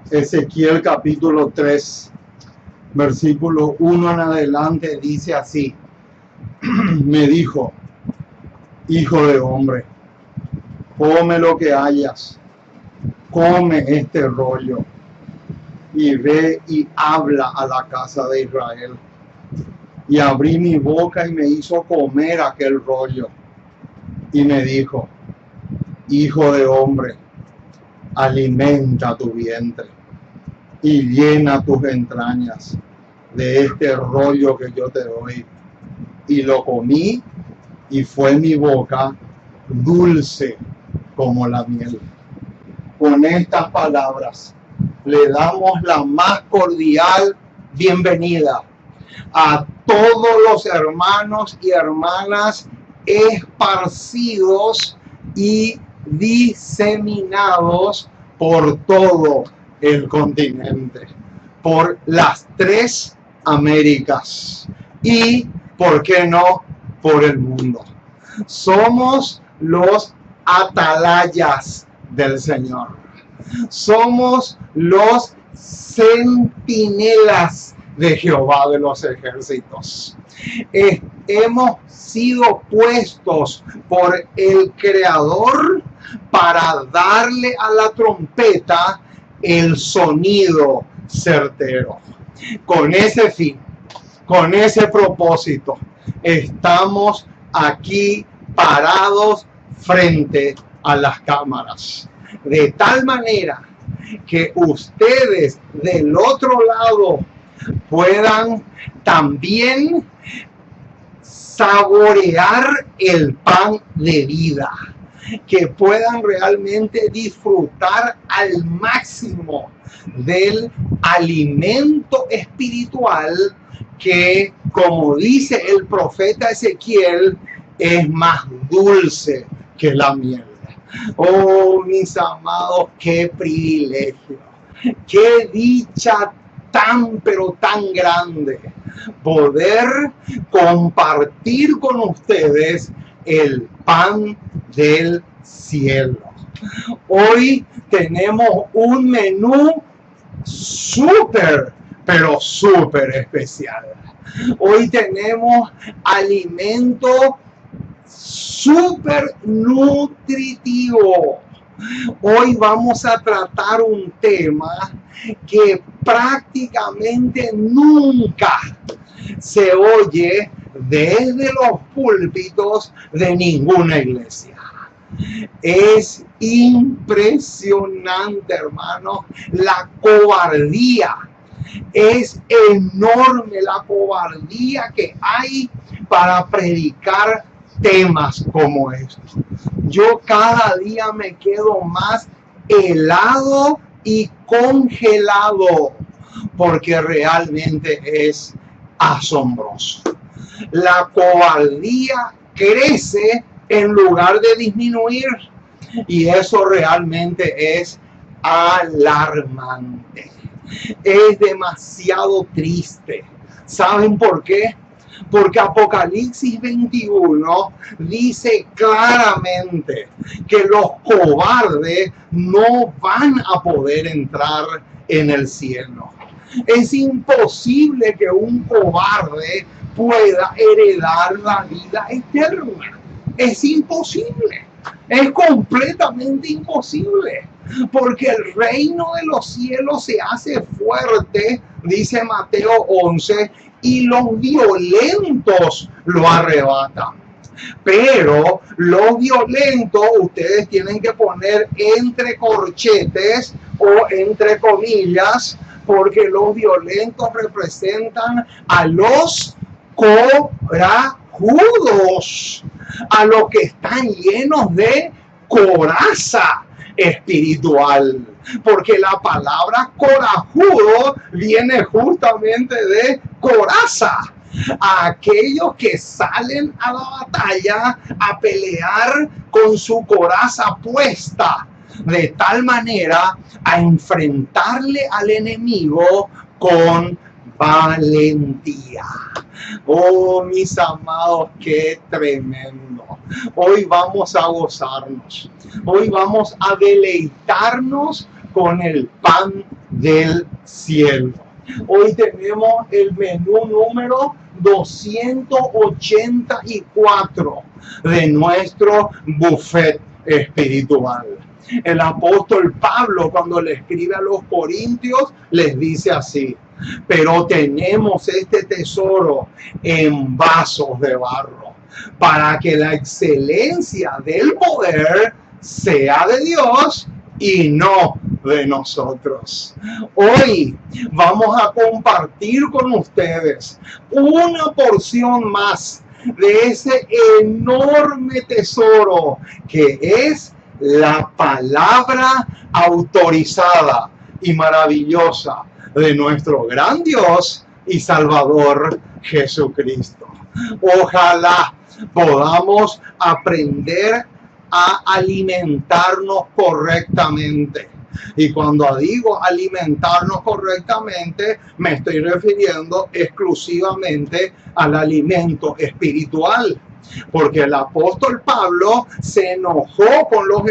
Ezequiel capítulo 3, versículo 1 en adelante, dice así: me dijo, hijo de hombre, come lo que hayas, come este rollo y ve y habla a la casa de Israel. Y abrí mi boca y me hizo comer aquel rollo. Y me dijo, hijo de hombre, alimenta tu vientre y llena tus entrañas de este rollo que yo te doy. Y lo comí y fue mi boca dulce como la miel. Con estas palabras le damos la más cordial bienvenida a todos los hermanos y hermanas esparcidos y diseminados por todo el continente, por las 3 Américas y, ¿por qué no?, por el mundo. Somos los atalayas del Señor. Somos los centinelas de Jehová de los ejércitos. Hemos sido puestos por el Creador para darle a la trompeta el sonido certero. Con ese fin, con ese propósito, estamos aquí parados frente a las cámaras, de tal manera que ustedes del otro lado puedan también saborear el pan de vida, que puedan realmente disfrutar al máximo del alimento espiritual que, como dice el profeta Ezequiel, es más dulce que la miel. Oh, mis amados, qué privilegio, qué dicha tan pero tan grande poder compartir con ustedes el pan del cielo. Hoy tenemos un menú súper, pero súper especial. Hoy tenemos alimento súper nutritivo. Hoy vamos a tratar un tema que prácticamente nunca se oye desde los púlpitos de ninguna iglesia. Es impresionante, hermanos, la cobardía. Es enorme la cobardía que hay para predicar temas como estos. Yo cada día me quedo más helado y congelado porque realmente es asombroso. La cobardía crece en lugar de disminuir y eso realmente es alarmante. Es demasiado triste. ¿Saben por qué? Porque Apocalipsis 21 dice claramente que los cobardes no van a poder entrar en el cielo. Es imposible que un cobarde pueda heredar la vida eterna. Es imposible. Es completamente imposible. Porque el reino de los cielos se hace fuerte, dice Mateo 11, y los violentos lo arrebatan. Pero los violentos, ustedes tienen que poner entre corchetes o entre comillas, porque los violentos representan a los corajudos, a los que están llenos de coraza espiritual, porque la palabra corajudo viene justamente de coraza. A aquellos que salen a la batalla a pelear con su coraza puesta, de tal manera a enfrentarle al enemigo con valentía. Oh, mis amados, qué tremendo. Hoy vamos a gozarnos. Hoy vamos a deleitarnos con el pan del cielo. Hoy tenemos el menú número 284 de nuestro buffet espiritual. El apóstol Pablo, cuando le escribe a los corintios, les dice así: pero tenemos este tesoro en vasos de barro, para que la excelencia del poder sea de Dios y no de nosotros. Hoy vamos a compartir con ustedes una porción más de ese enorme tesoro que es la palabra autorizada y maravillosa de nuestro gran Dios y Salvador Jesucristo. Ojalá podamos aprender a alimentarnos correctamente. Y cuando digo alimentarnos correctamente, me estoy refiriendo exclusivamente al alimento espiritual. Porque el apóstol Pablo se enojó con los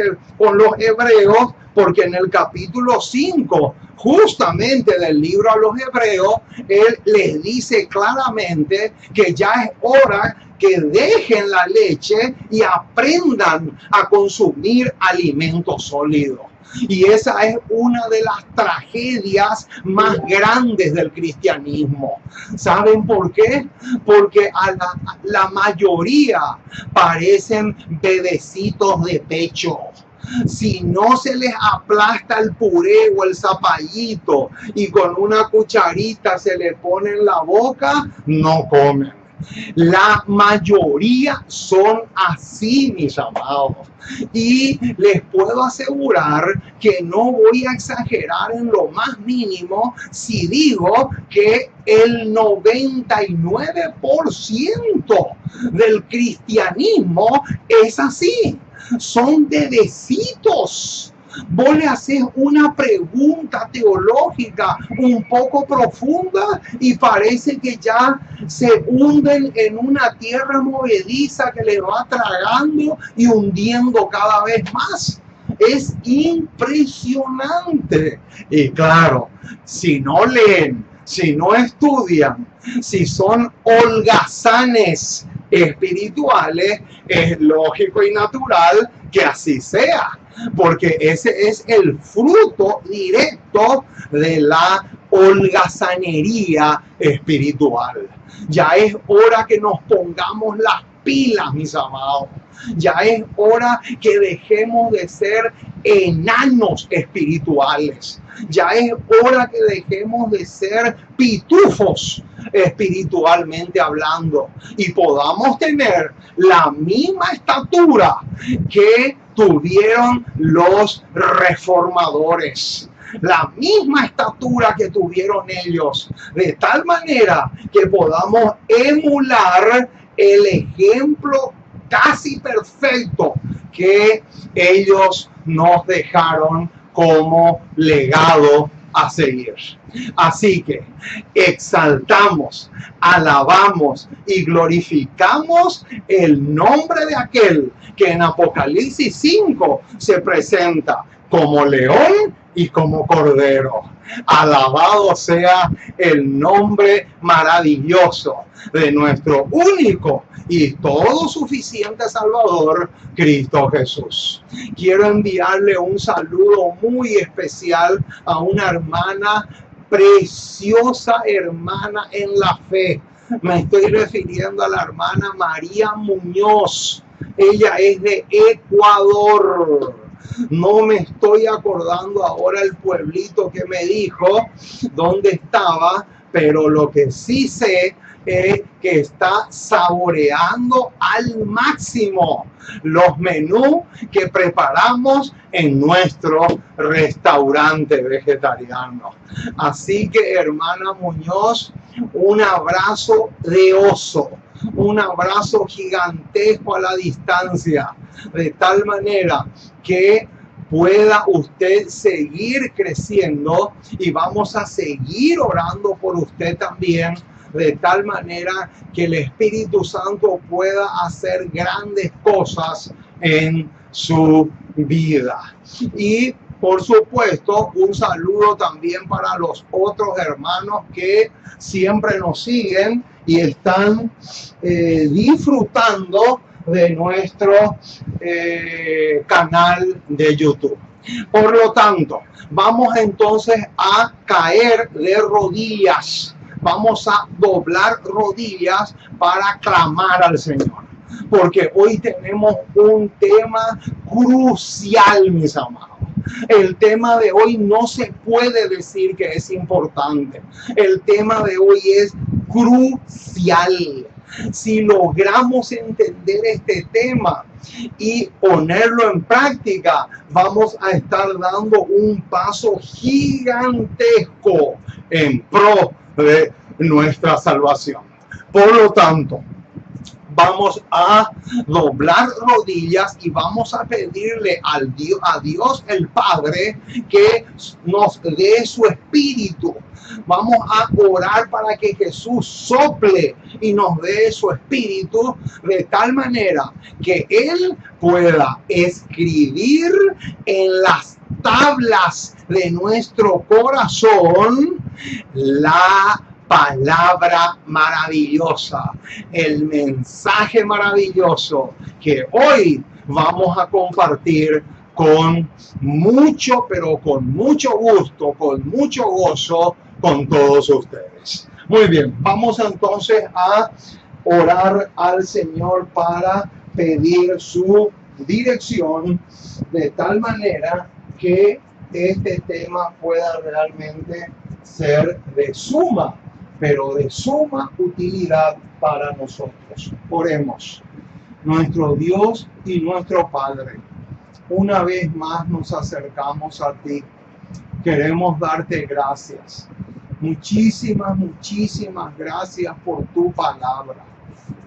hebreos, porque en el capítulo 5, justamente del libro a los hebreos, él les dice claramente que ya es hora que dejen la leche y aprendan a consumir alimento sólido. Y esa es una de las tragedias más grandes del cristianismo. ¿Saben por qué? Porque a la mayoría parecen bebecitos de pecho. Si no se les aplasta el puré o el zapallito y con una cucharita se le pone en la boca, no comen. La mayoría son así, mis amados. Y les puedo asegurar que no voy a exagerar en lo más mínimo si digo que el 99% del cristianismo es así. Son bebecitos. Vos le haces una pregunta teológica un poco profunda y parece que ya se hunden en una tierra movediza que le va tragando y hundiendo cada vez más. Es impresionante. Y claro, si no leen, si no estudian, si son holgazanes espirituales, es lógico y natural que así sea, porque ese es el fruto directo de la holgazanería espiritual. Ya es hora que nos pongamos las pilas, mis amados. Ya es hora que dejemos de ser enanos espirituales. Ya es hora que dejemos de ser pitufos espiritualmente hablando y podamos tener la misma estatura que tuvieron los reformadores, la misma estatura que tuvieron ellos, de tal manera que podamos emular el ejemplo casi perfecto que ellos nos dejaron como legado a seguir. Así que exaltamos, alabamos y glorificamos el nombre de aquel que en Apocalipsis 5 se presenta como león y como cordero. Alabado sea el nombre maravilloso de nuestro único y todo suficiente Salvador, Cristo Jesús. Quiero enviarle un saludo muy especial a una hermana, preciosa hermana en la fe. Me estoy refiriendo a la hermana María Muñoz. Ella es de Ecuador. No me estoy acordando ahora el pueblito que me dijo dónde estaba, pero lo que sí sé es que está saboreando al máximo los menús que preparamos en nuestro restaurante vegetariano. Así que, hermana Muñoz, un abrazo de oso, un abrazo gigantesco a la distancia, de tal manera que pueda usted seguir creciendo y vamos a seguir orando por usted también, de tal manera que el Espíritu Santo pueda hacer grandes cosas en su vida. Y Por supuesto, un saludo también para los otros hermanos que siempre nos siguen y están disfrutando de nuestro canal de YouTube. Por lo tanto, vamos entonces a caer de rodillas. Vamos a doblar rodillas para clamar al Señor. Porque hoy tenemos un tema crucial, mis amados. El tema de hoy no se puede decir que es importante. El tema de hoy es crucial. Si logramos entender este tema y ponerlo en práctica, vamos a estar dando un paso gigantesco en pro de nuestra salvación. Por lo tanto, vamos a doblar rodillas y vamos a pedirle a Dios el Padre que nos dé su espíritu. Vamos a orar para que Jesús sople y nos dé su espíritu de tal manera que Él pueda escribir en las tablas de nuestro corazón la palabra maravillosa, el mensaje maravilloso que hoy vamos a compartir con mucho, pero con mucho gusto, con mucho gozo con todos ustedes. Muy bien, vamos entonces a orar al Señor para pedir su dirección de tal manera que este tema pueda realmente ser de suma, pero de suma utilidad para nosotros. Oremos. Nuestro Dios y nuestro Padre, una vez más nos acercamos a ti. Queremos darte gracias. Muchísimas, muchísimas gracias por tu palabra.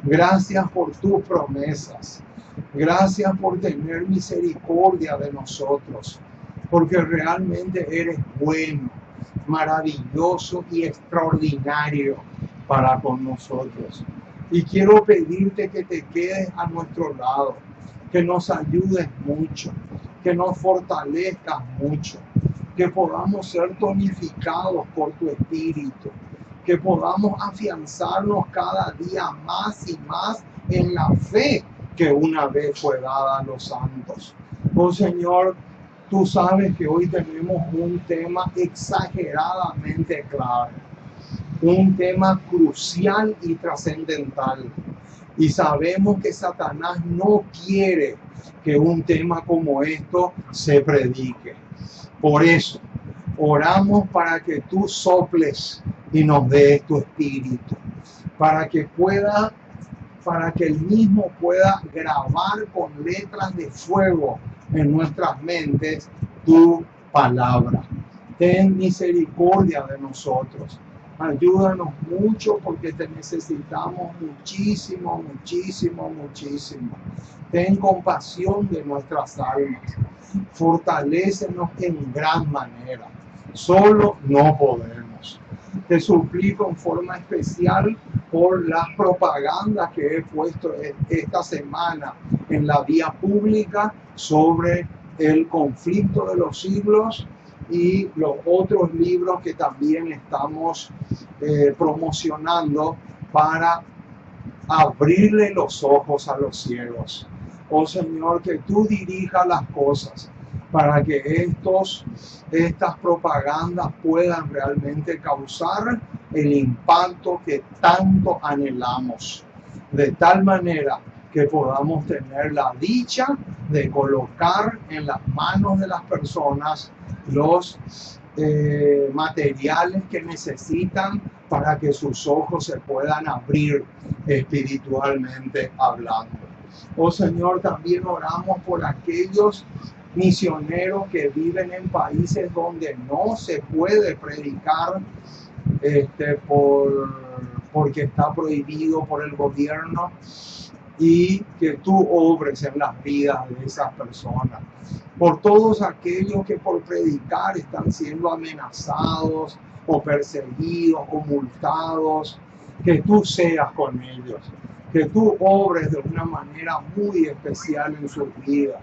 Gracias por tus promesas. Gracias por tener misericordia de nosotros, porque realmente eres bueno, maravilloso y extraordinario para con nosotros. Y quiero pedirte que te quedes a nuestro lado, que nos ayudes mucho, que nos fortalezcas mucho, que podamos ser tonificados por tu espíritu, que podamos afianzarnos cada día más y más en la fe que una vez fue dada a los santos. Oh Señor, tú sabes que hoy tenemos un tema exageradamente claro, un tema crucial y trascendental. Y sabemos que Satanás no quiere que un tema como esto se predique. Por eso, oramos para que tú soples y nos des tu espíritu, para que el mismo pueda grabar con letras de fuego en nuestras mentes tu palabra. Ten misericordia de nosotros. Ayúdanos mucho porque te necesitamos muchísimo, muchísimo, muchísimo. Ten compasión de nuestras almas. Fortalécenos en gran manera. Solo no podemos. Te suplico en forma especial por las propagandas que he puesto esta semana en la vía pública sobre el conflicto de los siglos y los otros libros que también estamos promocionando para abrirle los ojos a los ciegos. Oh Señor, que tú dirijas las cosas para que estas propagandas puedan realmente causar el impacto que tanto anhelamos, de tal manera que podamos tener la dicha de colocar en las manos de las personas los materiales que necesitan para que sus ojos se puedan abrir espiritualmente hablando. Oh Señor, también oramos por aquellos misioneros que viven en países donde no se puede predicar porque está prohibido por el gobierno, y que tú obres en las vidas de esas personas. Por todos aquellos que por predicar están siendo amenazados o perseguidos o multados, que tú seas con ellos. que tú obres de una manera muy especial en sus vidas,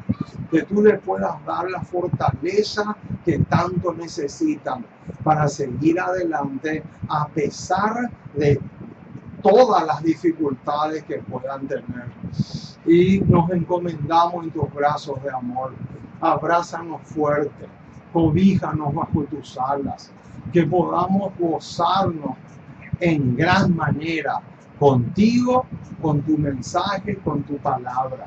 que tú les puedas dar la fortaleza que tanto necesitan para seguir adelante a pesar de todas las dificultades que puedan tener. Y nos encomendamos en tus brazos de amor. Abrázanos fuerte, cobíjanos bajo tus alas, que podamos gozarnos en gran manera contigo, con tu mensaje, con tu palabra.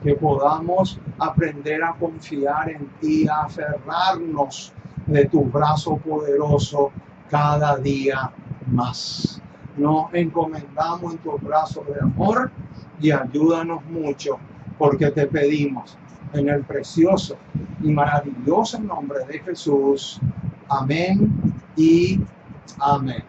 Que podamos aprender a confiar en ti, a aferrarnos de tu brazo poderoso cada día más. Nos encomendamos en tus brazos de amor y ayúdanos mucho, porque te pedimos en el precioso y maravilloso nombre de Jesús. Amén y amén.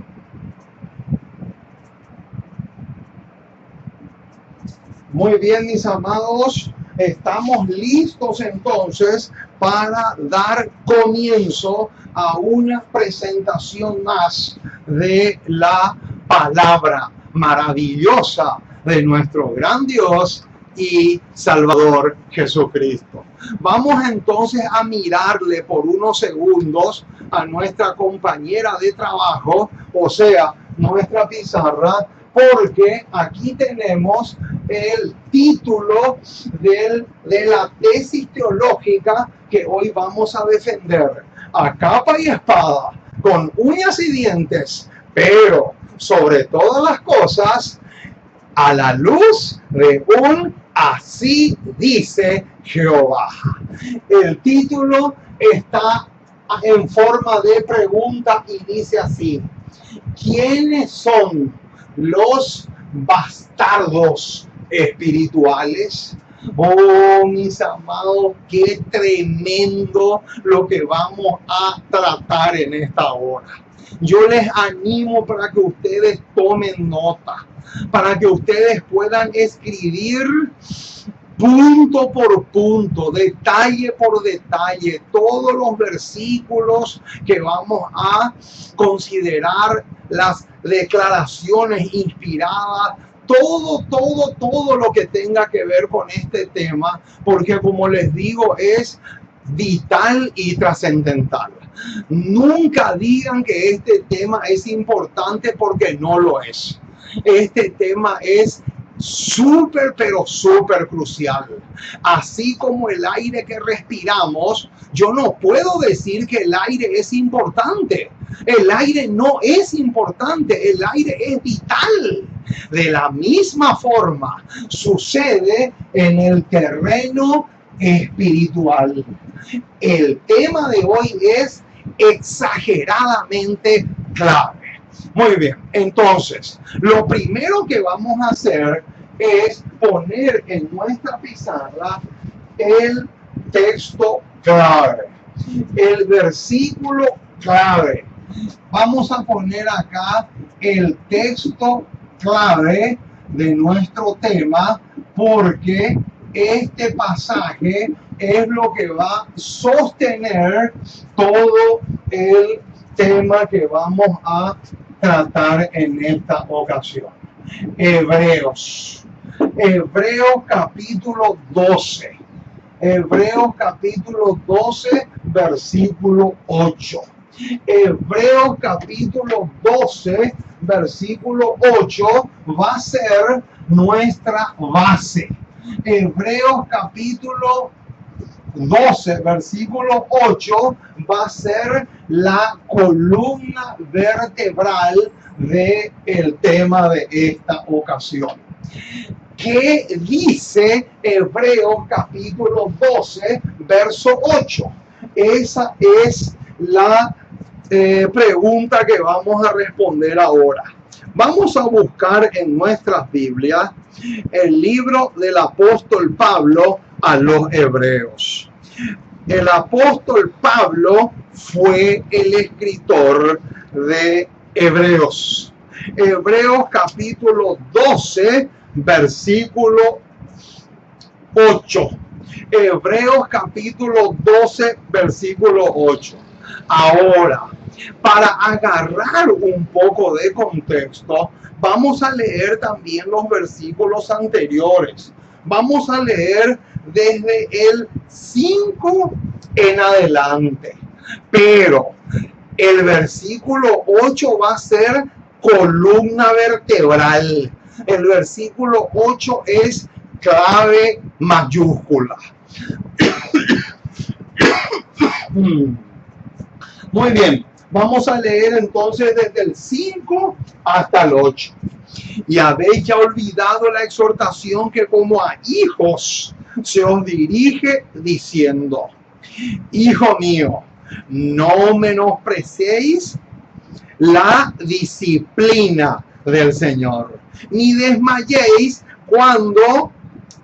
Muy bien, mis amados, estamos listos entonces para dar comienzo a una presentación más de la palabra maravillosa de nuestro gran Dios y Salvador Jesucristo. Vamos entonces a mirarle por unos segundos a nuestra compañera de trabajo, o sea, nuestra pizarra, porque aquí tenemos el título de la tesis teológica que hoy vamos a defender a capa y espada, con uñas y dientes, pero sobre todas las cosas, a la luz de un así dice Jehová. El título está en forma de pregunta y dice así: ¿quiénes son los bastardos espirituales? Oh, mis amados, qué tremendo lo que vamos a tratar en esta hora. Yo les animo para que ustedes tomen nota, para que ustedes puedan escribir punto por punto, detalle por detalle, todos los versículos que vamos a considerar, las declaraciones inspiradas, todo lo que tenga que ver con este tema, porque como les digo, es vital y trascendental. Nunca digan que este tema es importante, porque no lo es. Este tema es súper, pero súper crucial. Así como el aire que respiramos, yo no puedo decir que el aire es importante. El aire no es importante, el aire es vital. De la misma forma sucede en el terreno espiritual. El tema de hoy es exageradamente clave. Muy bien, entonces, lo primero que vamos a hacer es poner en nuestra pizarra el texto clave, el versículo clave. Vamos a poner acá el texto clave de nuestro tema, porque este pasaje es lo que va a sostener todo el tema que vamos a tratar en esta ocasión. Hebreos capítulo 12. Hebreos capítulo 12, versículo 8. Hebreos capítulo 12, versículo 8 va a ser nuestra base. Hebreos capítulo 12, versículo 8 va a ser la columna vertebral del tema de esta ocasión. ¿Qué dice Hebreos capítulo 12, verso 8? Esa es la pregunta que vamos a responder ahora. Vamos a buscar en nuestras Biblias el libro del apóstol Pablo a los Hebreos. El apóstol Pablo fue el escritor de Hebreos. Hebreos capítulo 12, versículo 8. Hebreos capítulo 12, versículo 8. Ahora, Para agarrar un poco de contexto, vamos a leer también los versículos anteriores. Vamos a leer desde el 5 en adelante. Pero el versículo 8 va a ser columna vertebral. El versículo 8 es clave mayúscula. Muy bien, vamos a leer entonces desde el 5 hasta el 8. Y habéis ya olvidado la exhortación que como a hijos se os dirige diciendo: hijo mío, no menospreciéis la disciplina del Señor, ni desmayéis cuando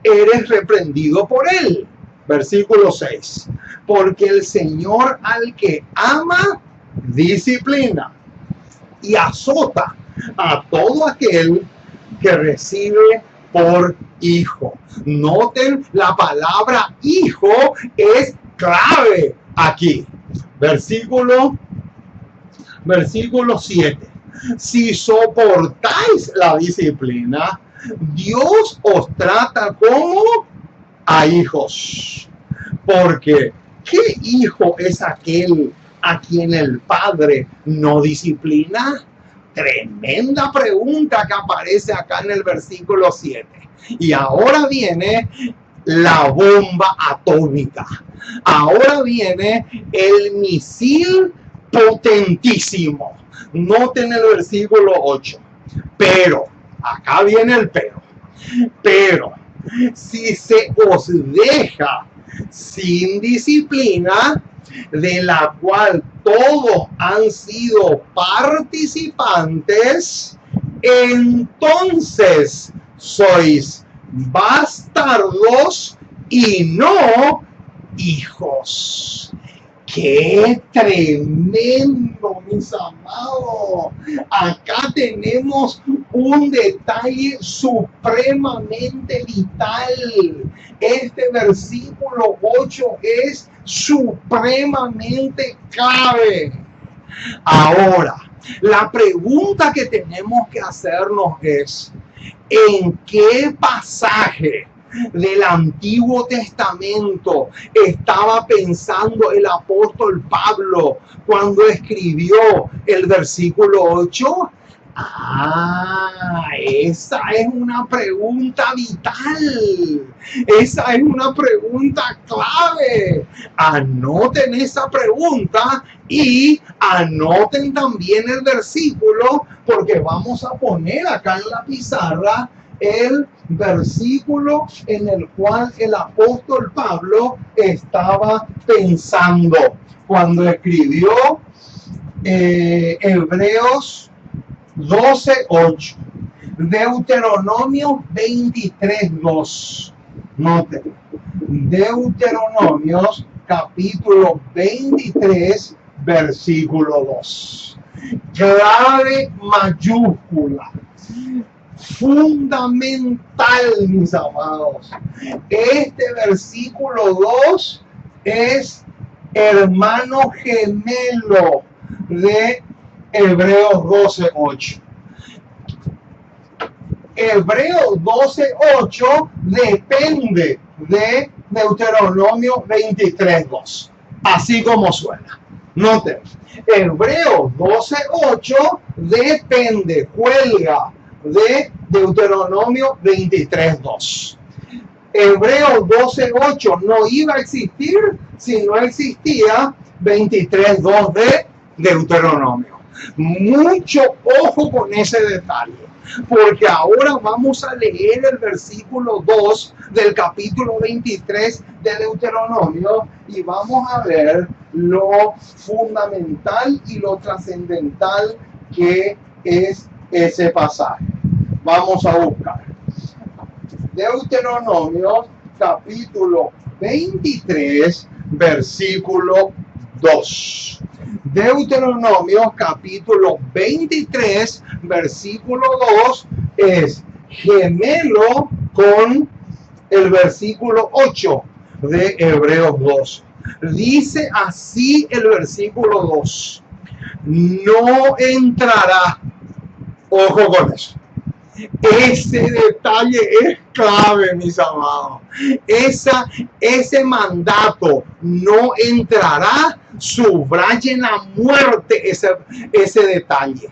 eres reprendido por él. Versículo 6. Porque el Señor al que ama, disciplina y azota a todo aquel que recibe por hijo. Noten, la palabra hijo es clave aquí. Versículo 7. Si soportáis la disciplina, Dios os trata como a hijos. Porque ¿qué hijo es aquel a quien el padre no disciplina? Tremenda pregunta que aparece acá en el versículo 7. Y ahora viene la bomba atómica. Ahora viene el misil potentísimo. Noten el versículo 8. Pero, acá viene el pero. Pero, si se os deja sin disciplina, de la cual todos han sido participantes, entonces sois bastardos y no hijos. ¡Qué tremendo, mis amados! Acá tenemos un detalle supremamente vital. Este versículo 8 es supremamente clave. Ahora, la pregunta que tenemos que hacernos es: ¿en qué pasaje del Antiguo Testamento estaba pensando el apóstol Pablo cuando escribió el versículo 8? Esa es una pregunta vital. Esa es una pregunta clave. Anoten esa pregunta y anoten también el versículo, porque vamos a poner acá en la pizarra el versículo en el cual el apóstol Pablo estaba pensando cuando escribió Hebreos 12:8, Deuteronomio 23:2. Noten, Deuteronomios capítulo 23, versículo 2. Clave mayúscula. Fundamental, mis amados. Este versículo 2 es hermano gemelo de Hebreos 12:8. Hebreos 12:8 depende de Deuteronomio 23:2. Así como suena. Noten, Hebreos 12:8 depende, cuelga de Deuteronomio 23:2. Hebreos 12:8 no iba a existir si no existía 23:2 de Deuteronomio. Mucho ojo con ese detalle, porque ahora vamos a leer el versículo 2 del capítulo 23 de Deuteronomio y vamos a ver lo fundamental y lo trascendental que es ese pasaje. Vamos a buscar Deuteronomio capítulo 23, versículo 2. Deuteronomio capítulo 23, versículo 2 es gemelo con el versículo 8 de Hebreos 2. Dice así el versículo 2: no entrará. Ojo con eso. Ese detalle es clave, mis amados. Ese mandato no entrará, subrayen a muerte ese detalle.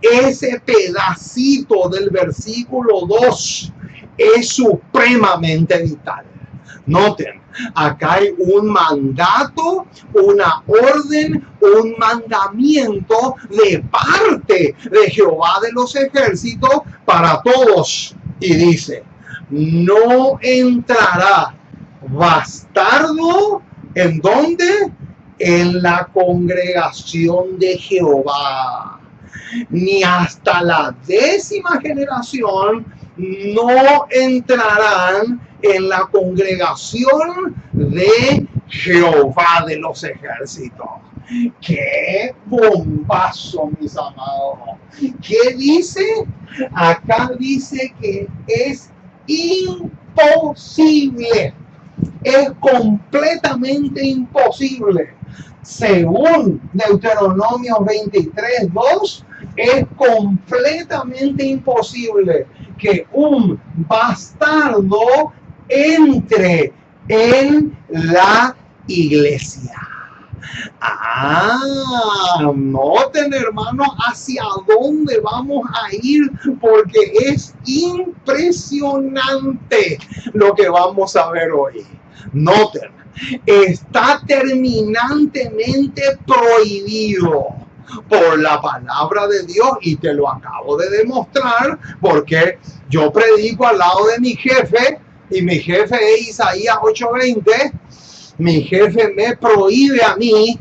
Ese pedacito del versículo 2 es supremamente vital. Noten, acá hay un mandato, una orden, un mandamiento de parte de Jehová de los ejércitos para todos. Y dice, no entrará bastardo, ¿en dónde? En la congregación de Jehová. Ni hasta la 10ª generación no entrarán en la congregación de Jehová de los ejércitos. ¡Qué bombazo, mis amados! ¿Qué dice? Acá dice que es imposible. Es completamente imposible. Según Deuteronomio 23:2, es completamente imposible que un bastardo entre en la iglesia. Noten, hermanos, hacia dónde vamos a ir, porque es impresionante lo que vamos a ver hoy. Noten, está terminantemente prohibido por la palabra de Dios, y te lo acabo de demostrar porque yo predico al lado de mi jefe, y mi jefe es Isaías 8:20. Mi jefe me prohíbe a mí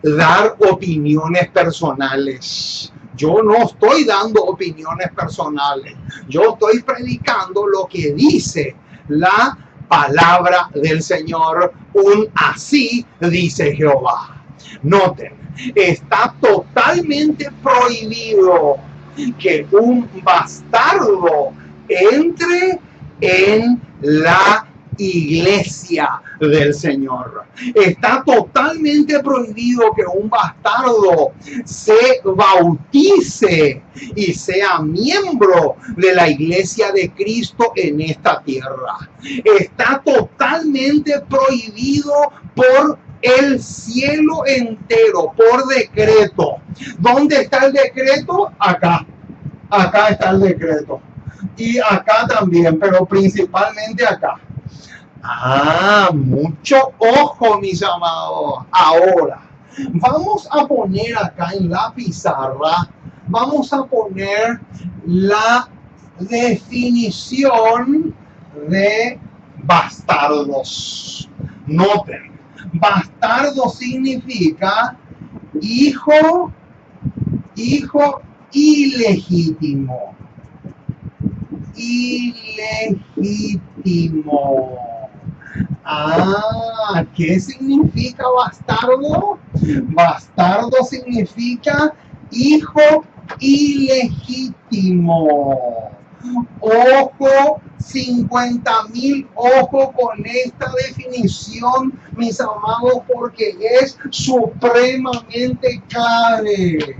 dar opiniones personales. Yo no estoy dando opiniones personales. Yo estoy predicando lo que dice la palabra del Señor. Un así dice Jehová. Noten, está totalmente prohibido que un bastardo entre en la iglesia del Señor. Está totalmente prohibido que un bastardo se bautice y sea miembro de la iglesia de Cristo en esta tierra. Está totalmente prohibido por el cielo entero, por decreto. ¿Dónde está el decreto? Acá. Acá está el decreto. Y acá también, pero principalmente acá. Mucho ojo, mis amados. Ahora, vamos a poner acá en la pizarra, vamos a poner la definición de bastardos. Noten, bastardo significa hijo ilegítimo. ¿Qué significa bastardo? Bastardo significa hijo ilegítimo. Ojo, 50,000 ojo con esta definición, mis amados, porque es supremamente clave.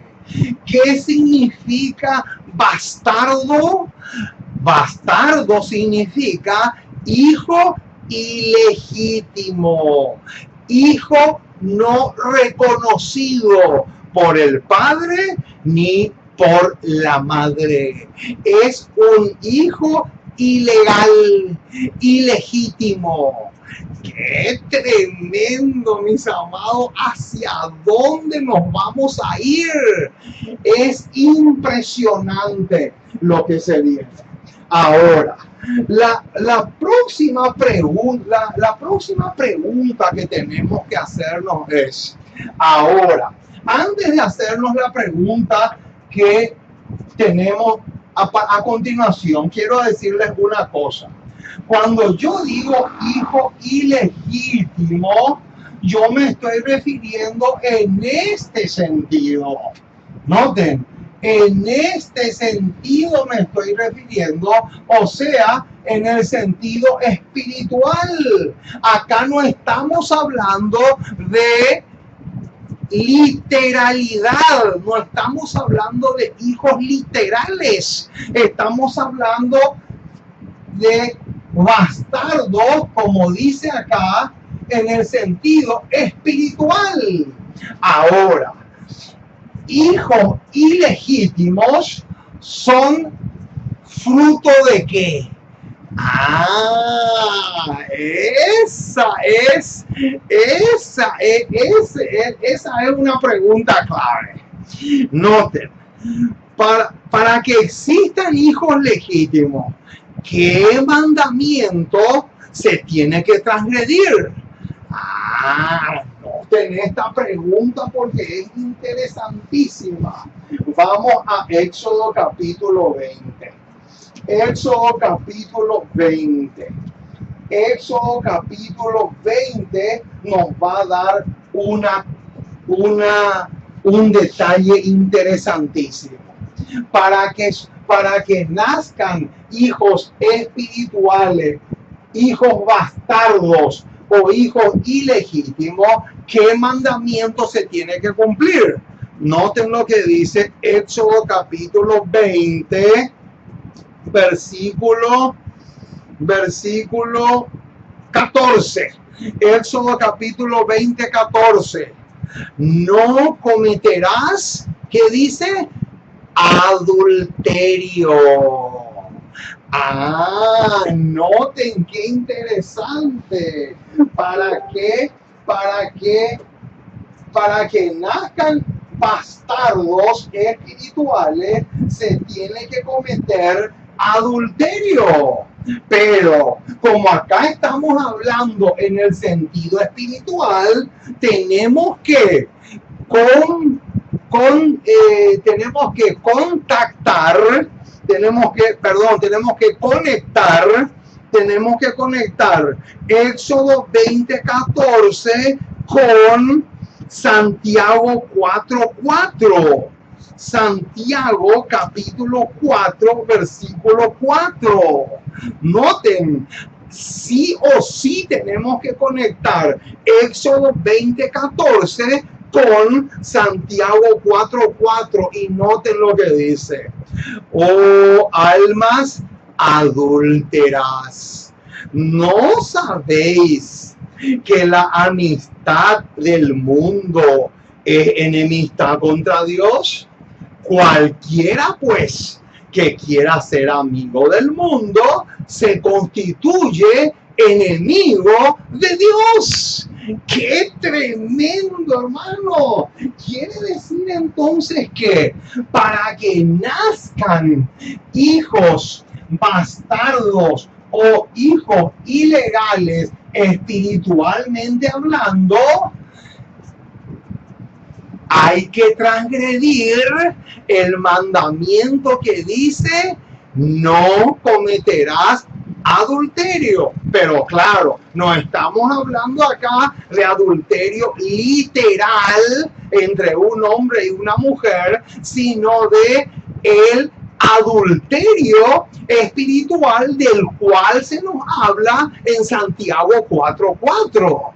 ¿Qué significa bastardo? Bastardo significa hijo ilegítimo, hijo no reconocido por el padre ni por la madre. Es un hijo ilegal, ilegítimo. ¡Qué tremendo, mis amados! ¿Hacia dónde nos vamos a ir? Es impresionante lo que se viene. Ahora, la próxima pregunta que tenemos que hacernos es, ahora, antes de hacernos la pregunta que tenemos a continuación, quiero decirles una cosa. Cuando yo digo hijo ilegítimo, yo me estoy refiriendo en este sentido. Noten, en este sentido me estoy refiriendo, o sea, en el sentido espiritual. Acá no estamos hablando de literalidad. No estamos hablando de hijos literales. Estamos hablando de bastardos, como dice acá, en el sentido espiritual. Ahora, hijos ilegítimos son fruto de qué? Esa es una pregunta clave. Noten, para que existan hijos legítimos, ¿qué mandamiento se tiene que transgredir? Noten esta pregunta porque es interesantísima. Vamos a Éxodo capítulo 20. Éxodo capítulo 20. Éxodo capítulo 20 nos va a dar un detalle interesantísimo. Para que nazcan hijos espirituales, hijos bastardos o hijos ilegítimos, ¿qué mandamiento se tiene que cumplir? Noten lo que dice Éxodo capítulo 20, versículo 14. Éxodo capítulo 20, 14. No cometerás, ¿qué dice? Adulterio. Noten qué interesante. ¿Para que nazcan bastardos espirituales se tiene que cometer adulterio? Pero como acá estamos hablando en el sentido espiritual, tenemos que conectar Éxodo 20:14 con Santiago 4:4. Santiago capítulo 4, versículo 4. Noten, sí o sí tenemos que conectar Éxodo 20:14 con Santiago 4:4 y noten lo que dice: oh almas adúlteras, ¿no sabéis que la amistad del mundo es enemistad contra Dios? Cualquiera pues que quiera ser amigo del mundo se constituye enemigo de Dios. ¡Qué tremendo, hermano! Quiere decir entonces que para que nazcan hijos bastardos o hijos ilegales espiritualmente hablando, hay que transgredir el mandamiento que dice no cometerás adulterio. Pero claro, no estamos hablando acá de adulterio literal entre un hombre y una mujer, sino de el adulterio espiritual del cual se nos habla en Santiago 4:4.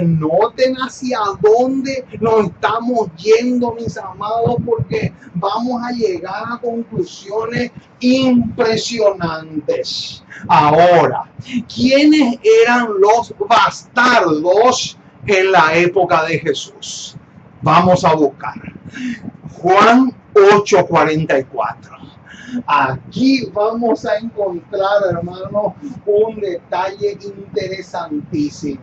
Noten hacia dónde nos estamos yendo, mis amados, porque vamos a llegar a conclusiones impresionantes. Ahora, ¿quiénes eran los bastardos en la época de Jesús? Vamos a buscar. Juan 8:44. Aquí vamos a encontrar, hermanos, un detalle interesantísimo.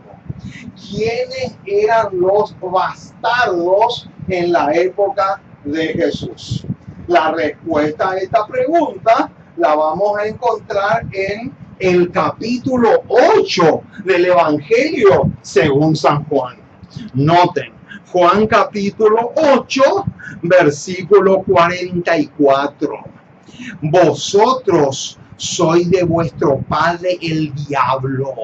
¿Quiénes eran los bastardos en la época de Jesús? La respuesta a esta pregunta la vamos a encontrar en el capítulo 8 del Evangelio según San Juan. Noten, Juan capítulo 8, versículo 44. Vosotros sois de vuestro padre el diablo.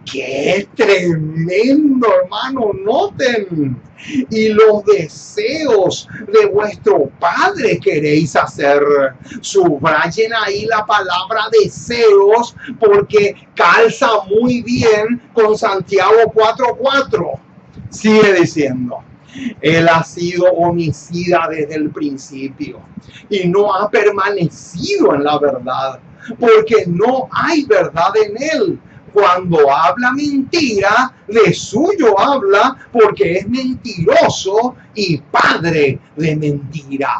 ¡Qué tremendo, hermano! Noten. Y los deseos de vuestro padre queréis hacer. Subrayen ahí la palabra deseos porque calza muy bien con Santiago 4:4. Sigue diciendo, él ha sido homicida desde el principio y no ha permanecido en la verdad, porque no hay verdad en él. Cuando habla mentira, de suyo habla, porque es mentiroso y padre de mentira.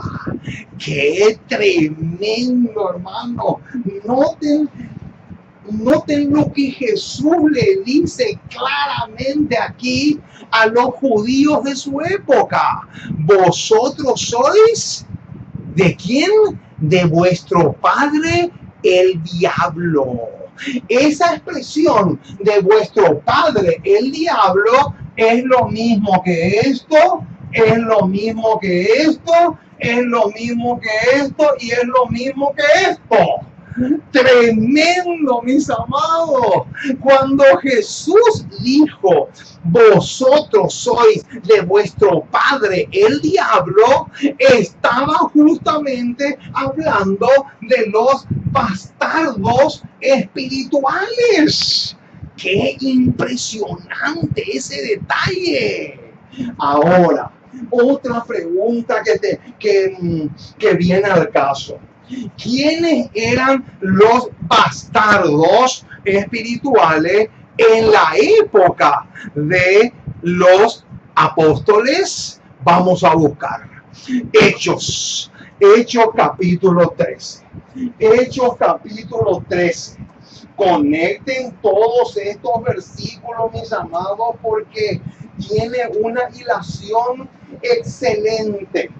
¡Qué tremendo, hermano! Noten lo que Jesús le dice claramente aquí a los judíos de su época. Vosotros sois, ¿de quién? De vuestro padre el diablo. Esa expresión de vuestro padre el diablo es lo mismo que esto, es lo mismo que esto, es lo mismo que esto y es lo mismo que esto. Tremendo, mis amados. Cuando Jesús dijo, vosotros sois de vuestro padre el diablo, estaba justamente hablando de los bastardos espirituales. ¡Qué impresionante ese detalle! Ahora, otra pregunta que viene al caso. ¿Quiénes eran los bastardos espirituales en la época de los apóstoles? Vamos a buscar. Hechos capítulo 13. Hechos capítulo 13. Conecten todos estos versículos, mis amados, porque tiene una hilación excelente.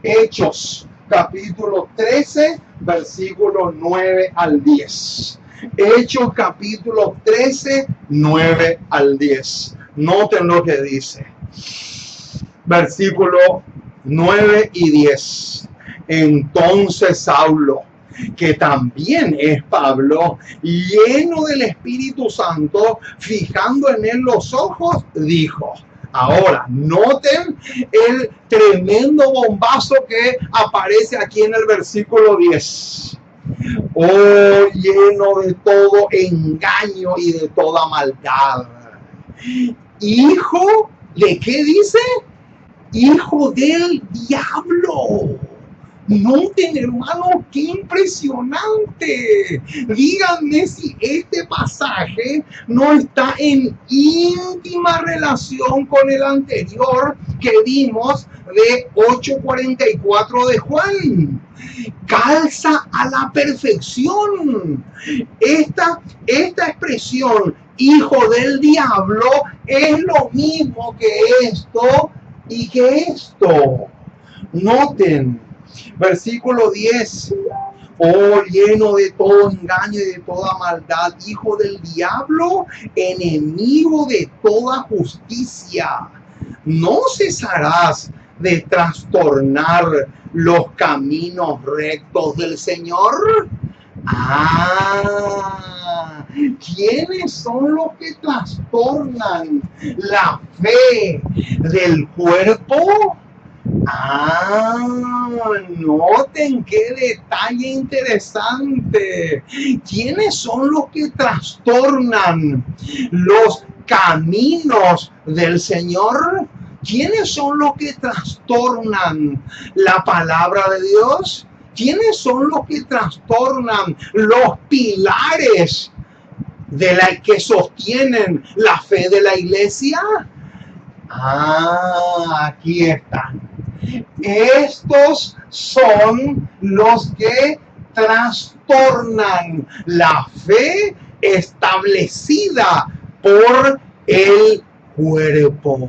Hechos capítulo 13, versículo 9 al 10. Hechos capítulo 13, 9 al 10. Noten lo que dice. Versículo 9 y 10. Entonces Saulo, que también es Pablo, lleno del Espíritu Santo, fijando en él los ojos, dijo. Ahora, noten el tremendo bombazo que aparece aquí en el versículo 10. Oh, lleno de todo engaño y de toda maldad. Hijo, ¿de qué dice? Hijo del diablo. Noten, hermano, qué impresionante. Díganme si este pasaje no está en íntima relación con el anterior que vimos de 8:44 de Juan. Calza a la perfección. Esta expresión, hijo del diablo, es lo mismo que esto y que esto. Noten. Versículo 10. Oh, lleno de todo engaño y de toda maldad, hijo del diablo, enemigo de toda justicia. ¿No cesarás de trastornar los caminos rectos del Señor? ¿Quiénes son los que trastornan la fe del cuerpo? Noten qué detalle interesante. ¿Quiénes son los que trastornan los caminos del Señor? ¿Quiénes son los que trastornan la palabra de Dios? ¿Quiénes son los que trastornan los pilares de la que sostienen la fe de la iglesia? Aquí están. Estos son los que trastornan la fe establecida por el cuerpo.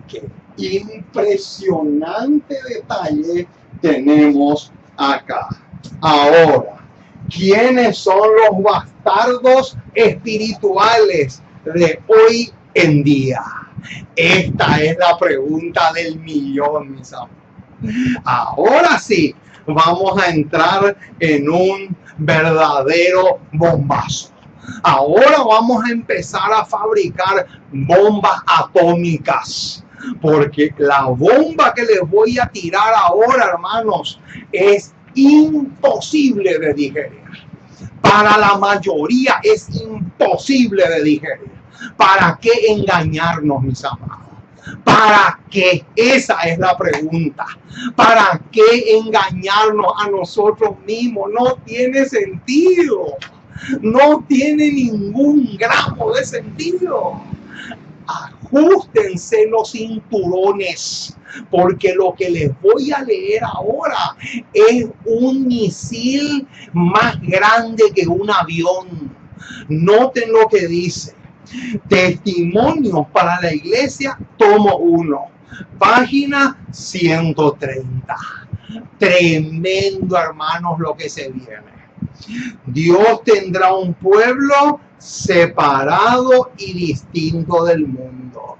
Qué impresionante detalle tenemos acá. Ahora, ¿quiénes son los bastardos espirituales de hoy en día? Esta es la pregunta del millón, mis amigos. Ahora sí, vamos a entrar en un verdadero bombazo. Ahora vamos a empezar a fabricar bombas atómicas. Porque la bomba que les voy a tirar ahora, hermanos, es imposible de digerir. Para la mayoría es imposible de digerir. ¿Para qué engañarnos, mis amados? ¿Para qué? Esa es la pregunta. ¿Para qué engañarnos a nosotros mismos? No tiene sentido. No tiene ningún gramo de sentido. Ajustense los cinturones, porque lo que les voy a leer ahora es un misil más grande que un avión. Noten lo que dice. Testimonios para la iglesia, tomo 1, página 130. Tremendo, hermanos, lo que se viene. Dios tendrá un pueblo separado y distinto del mundo.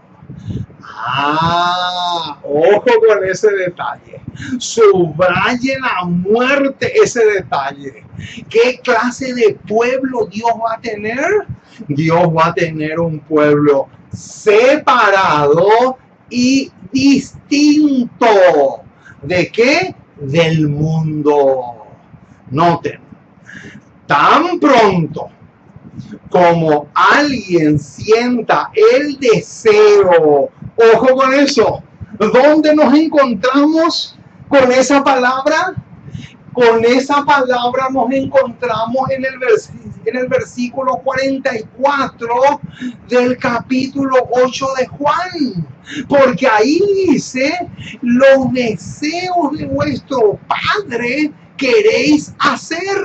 Ojo con ese detalle. Subrayen a muerte ese detalle. ¿Qué clase de pueblo Dios va a tener? Dios va a tener un pueblo separado y distinto. ¿De qué? Del mundo. Noten, tan pronto como alguien sienta el deseo, ojo con eso, ¿dónde nos encontramos con esa palabra? Con esa palabra nos encontramos en el versículo 44 del capítulo 8 de Juan. Porque ahí dice, los deseos de vuestro Padre queréis hacer.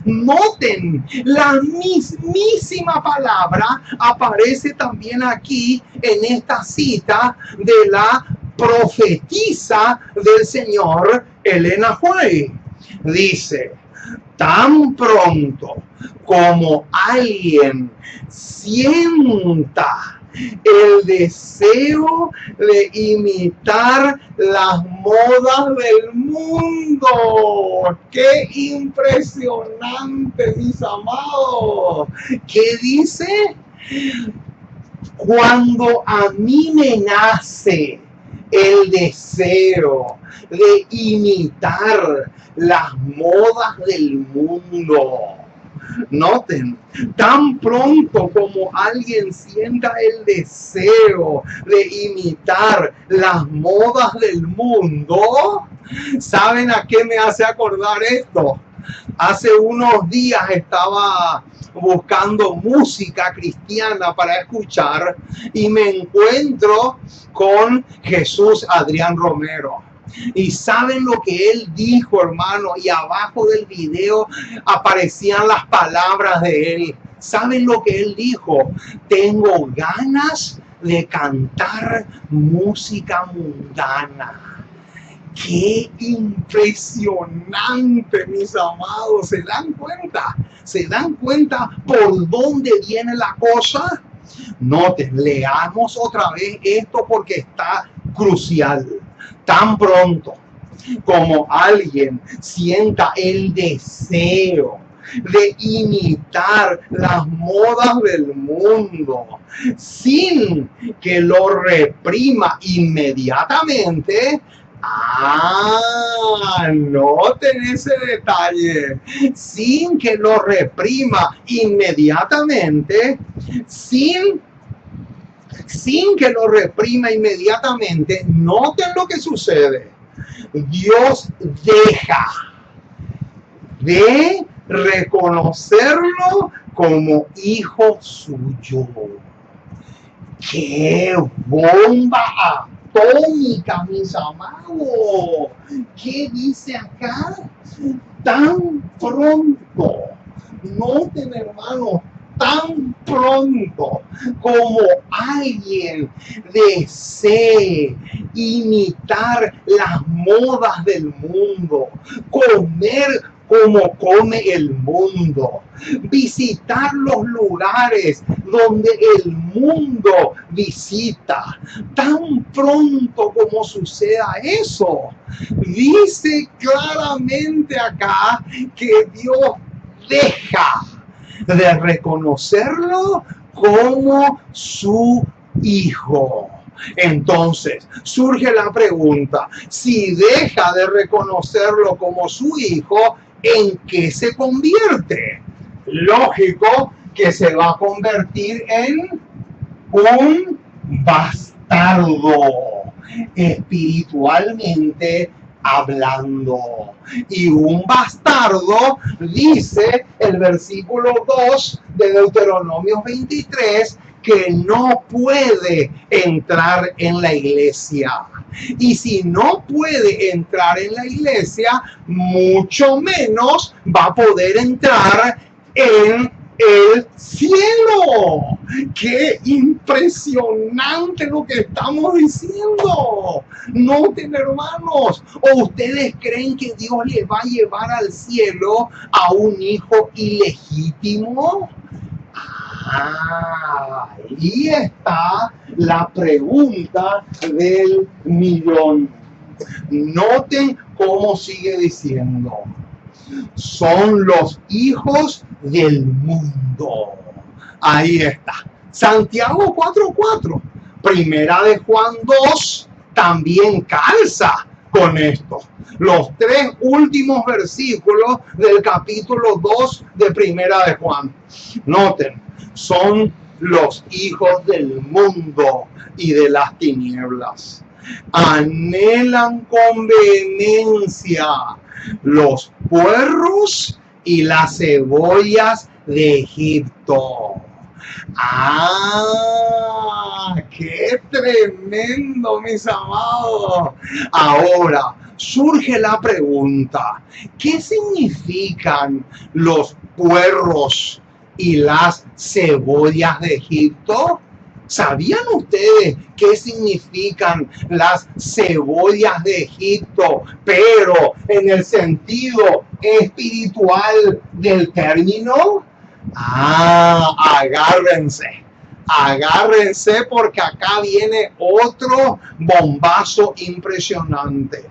Noten, la mismísima palabra aparece también aquí en esta cita de la profetisa del Señor, Elena White. Dice, tan pronto como alguien sienta el deseo de imitar las modas del mundo. ¡Qué impresionante, mis amados! ¿Qué dice? Cuando a mí me nace el deseo de imitar las modas del mundo. Noten, tan pronto como alguien sienta el deseo de imitar las modas del mundo, ¿saben a qué me hace acordar esto? Hace unos días estaba buscando música cristiana para escuchar y me encuentro con Jesús Adrián Romero. Y saben lo que él dijo, hermano, y abajo del video aparecían las palabras de él. ¿Saben lo que él dijo? Tengo ganas de cantar música mundana. ¡Qué impresionante, mis amados! ¿Se dan cuenta? ¿Se dan cuenta por dónde viene la cosa? Noten, leamos otra vez esto porque está crucial. Tan pronto como alguien sienta el deseo de imitar las modas del mundo sin que lo reprima inmediatamente. Noten ese detalle. Sin que lo reprima inmediatamente, sin que lo reprima inmediatamente, noten lo que sucede. Dios deja de reconocerlo como hijo suyo. ¡Qué bomba atómica, mis amados! ¿Qué dice acá? Tan pronto, noten, hermanos, tan pronto como alguien desee imitar las modas del mundo, comer como come el mundo, visitar los lugares donde el mundo visita, tan pronto como suceda eso, dice claramente acá que Dios deja de reconocerlo como su hijo. Entonces surge la pregunta, si deja de reconocerlo como su hijo, ¿en qué se convierte? Lógico que se va a convertir en un bastardo. bastardo, espiritualmente hablando. Y un bastardo, dice el versículo 2 de Deuteronomio 23, que no puede entrar en la iglesia. Y si no puede entrar en la iglesia, mucho menos va a poder entrar en el cielo. ¡Qué impresionante lo que estamos diciendo! Noten, hermanos, ¿o ustedes creen que Dios le va a llevar al cielo a un hijo ilegítimo? Ahí está la pregunta del millón. Noten cómo sigue diciendo. Son los hijos del mundo. Ahí está. Santiago 4:4. Primera de Juan 2 también calza con esto. Los tres últimos versículos del capítulo 2 de Primera de Juan. Noten, son los hijos del mundo y de las tinieblas. Anhelan con vehemencia los puerros y las cebollas de Egipto. ¡Qué tremendo, mis amados! Ahora surge la pregunta, ¿qué significan los puerros y las cebollas de Egipto? ¿Sabían ustedes qué significan las cebollas de Egipto, pero en el sentido espiritual del término? Agárrense porque acá viene otro bombazo impresionante.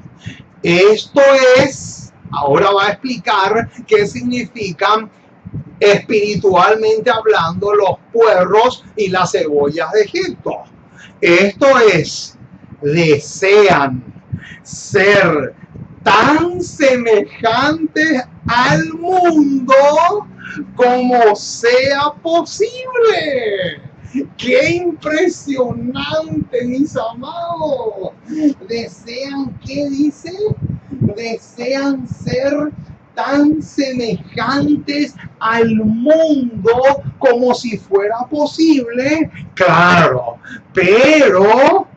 Esto es, ahora va a explicar qué significan espiritualmente hablando los puerros y las cebollas de Egipto. Esto es, desean ser tan semejantes al mundo como sea posible. ¡Qué impresionante, mis amados! Desean, ¿qué dice? Desean ser tan semejantes al mundo como si fuera posible. Claro, pero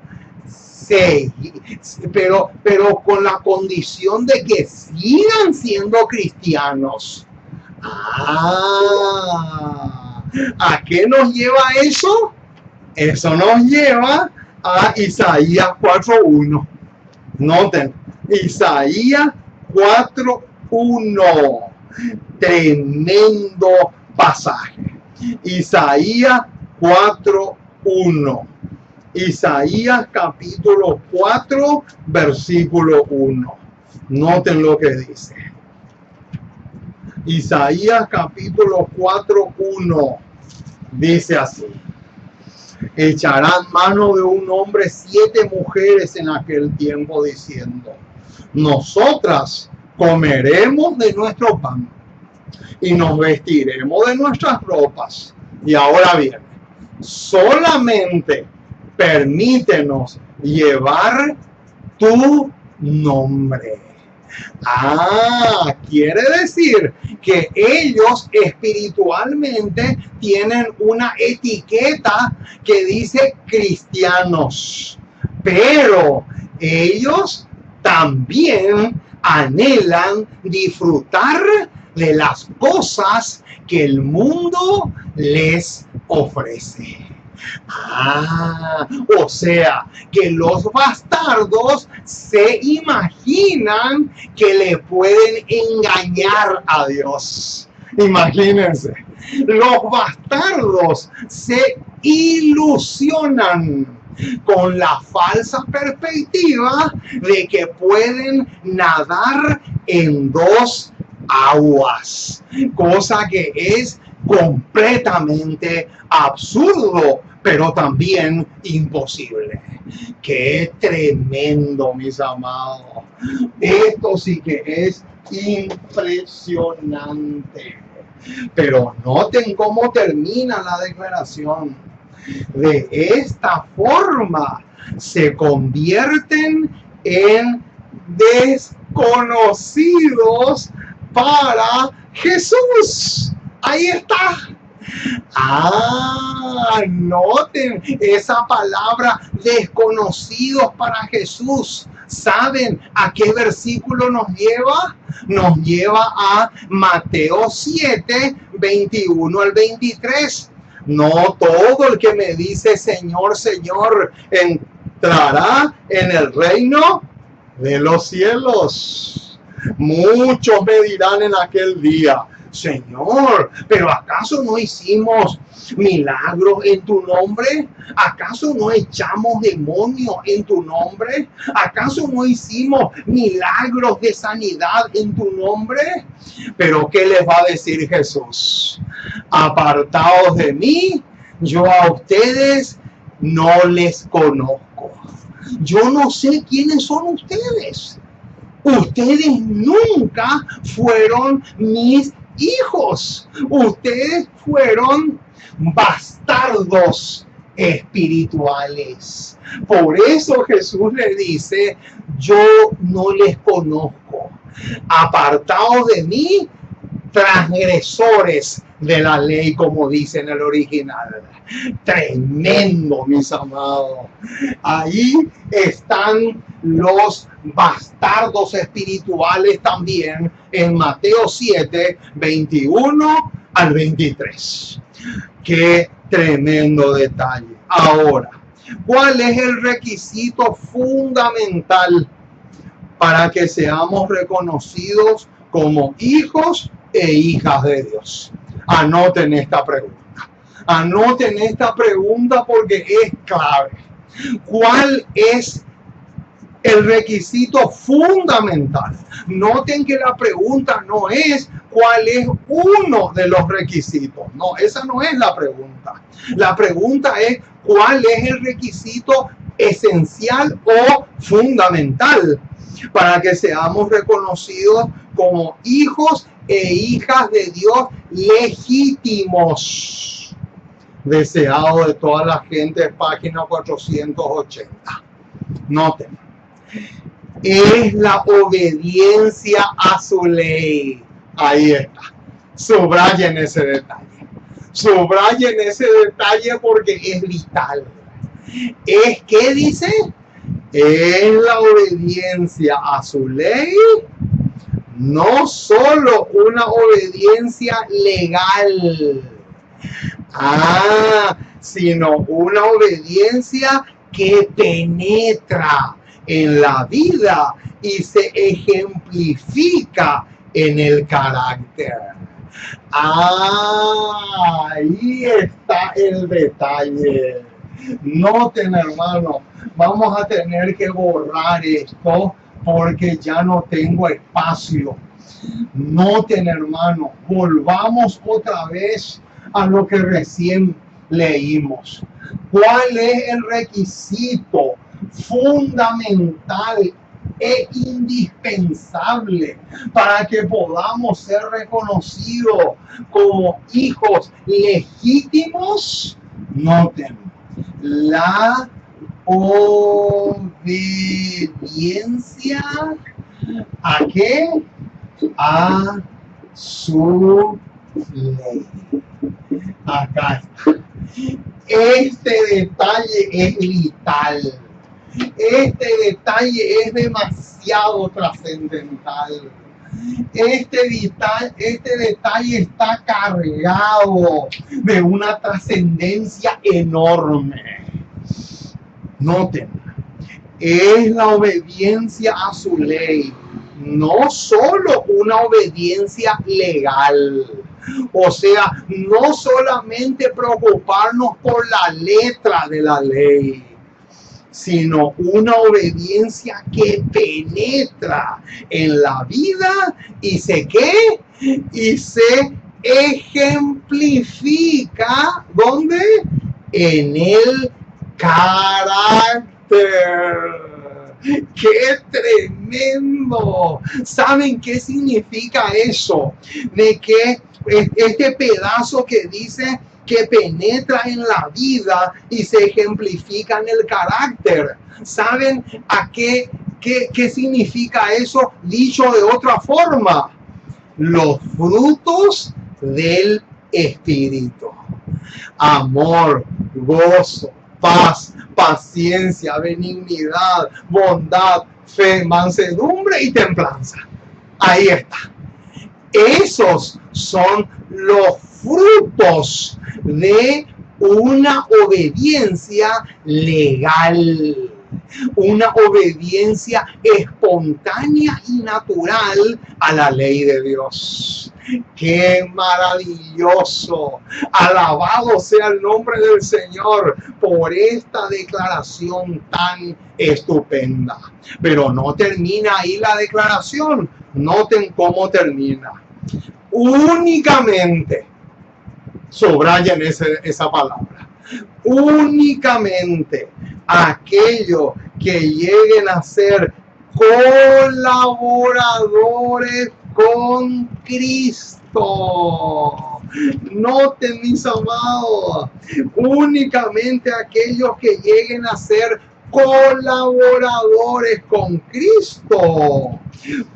con la condición de que sigan siendo cristianos. ¿A qué nos lleva eso? Eso nos lleva a Isaías 4:1. Noten, Isaías 4:1. Tremendo pasaje. Isaías 4:1. Isaías capítulo 4, versículo 1. Noten lo que dice. Isaías capítulo 4:1 dice así: echarán mano de un hombre 7 mujeres en aquel tiempo, diciendo: nosotras comeremos de nuestro pan y nos vestiremos de nuestras ropas. Y ahora bien, solamente permítenos llevar tu nombre. Quiere decir que ellos espiritualmente tienen una etiqueta que dice cristianos, pero ellos también anhelan disfrutar de las cosas que el mundo les ofrece. O sea, que los bastardos se imaginan que le pueden engañar a Dios. Imagínense, los bastardos se ilusionan con la falsa perspectiva de que pueden nadar en 2 aguas, cosa que es completamente absurdo, pero también imposible. ¡Qué tremendo, mis amados! Esto sí que es impresionante. Pero noten cómo termina la declaración. De esta forma se convierten en desconocidos para Jesús. Ahí está. Noten esa palabra, desconocidos para Jesús. ¿Saben a qué versículo nos lleva? Nos lleva a Mateo 7, 21 al 23. No todo el que me dice Señor, Señor, entrará en el reino de los cielos. Muchos me dirán en aquel día: Señor, ¿pero acaso no hicimos milagros en tu nombre? ¿Acaso no echamos demonios en tu nombre? ¿Acaso no hicimos milagros de sanidad en tu nombre? Pero ¿qué les va a decir Jesús? Apartaos de mí, yo a ustedes no les conozco. Yo no sé quiénes son ustedes. Ustedes nunca fueron mis hijos. Ustedes fueron bastardos espirituales. Por eso Jesús le dice: yo no les conozco. Apartaos de mí, transgresores de la ley, como dice en el original. Tremendo, mis amados. Ahí están los bastardos espirituales también en Mateo 7, 21 al 23. Qué tremendo detalle. Ahora, ¿cuál es el requisito fundamental para que seamos reconocidos como hijos e hijas de Dios? Anoten esta pregunta. Anoten esta pregunta porque es clave. ¿Cuál es el requisito fundamental? Noten que la pregunta no es cuál es uno de los requisitos. No, esa no es la pregunta. La pregunta es cuál es el requisito esencial o fundamental para que seamos reconocidos como hijos e hijas de Dios legítimos. Deseado de toda la gente, página 480. Noten. Es la obediencia a su ley. Ahí está. Subrayen ese detalle. Subrayen ese detalle porque es vital. ¿Es qué dice? Es la obediencia a su ley. No solo una obediencia legal, sino una obediencia que penetra en la vida y se ejemplifica en el carácter. Ahí está el detalle. Noten, hermano, vamos a tener que borrar esto porque ya no tengo espacio. Noten, hermano, volvamos otra vez a lo que recién leímos. ¿Cuál es el requisito fundamental e indispensable para que podamos ser reconocidos como hijos legítimos? Noten, la obediencia ¿a qué? A su ley. Acá está. Este detalle es vital. Este detalle es demasiado trascendental. Este detalle está cargado de una trascendencia enorme. Noten, es la obediencia a su ley, no solo una obediencia legal. O sea, no solamente preocuparnos por la letra de la ley, sino una obediencia que penetra en la vida y se ejemplifica, ¿dónde? En el carácter. ¡Qué tremendo! ¿Saben qué significa eso? De que este pedazo que dice que penetra en la vida y se ejemplifica en el carácter. ¿Saben a qué significa eso? Dicho de otra forma, los frutos del Espíritu: amor, gozo, paz, paciencia, benignidad, bondad, fe, mansedumbre y templanza. Ahí está. Esos son los frutos de una obediencia legal, una obediencia espontánea y natural a la ley de Dios. ¡Qué maravilloso! Alabado sea el nombre del Señor por esta declaración tan estupenda. Pero no termina ahí la declaración. Noten cómo termina. Únicamente, subrayen esa palabra, únicamente aquellos que lleguen a ser colaboradores con Cristo. Noten, mis amados, únicamente aquellos que lleguen a ser colaboradores con Cristo.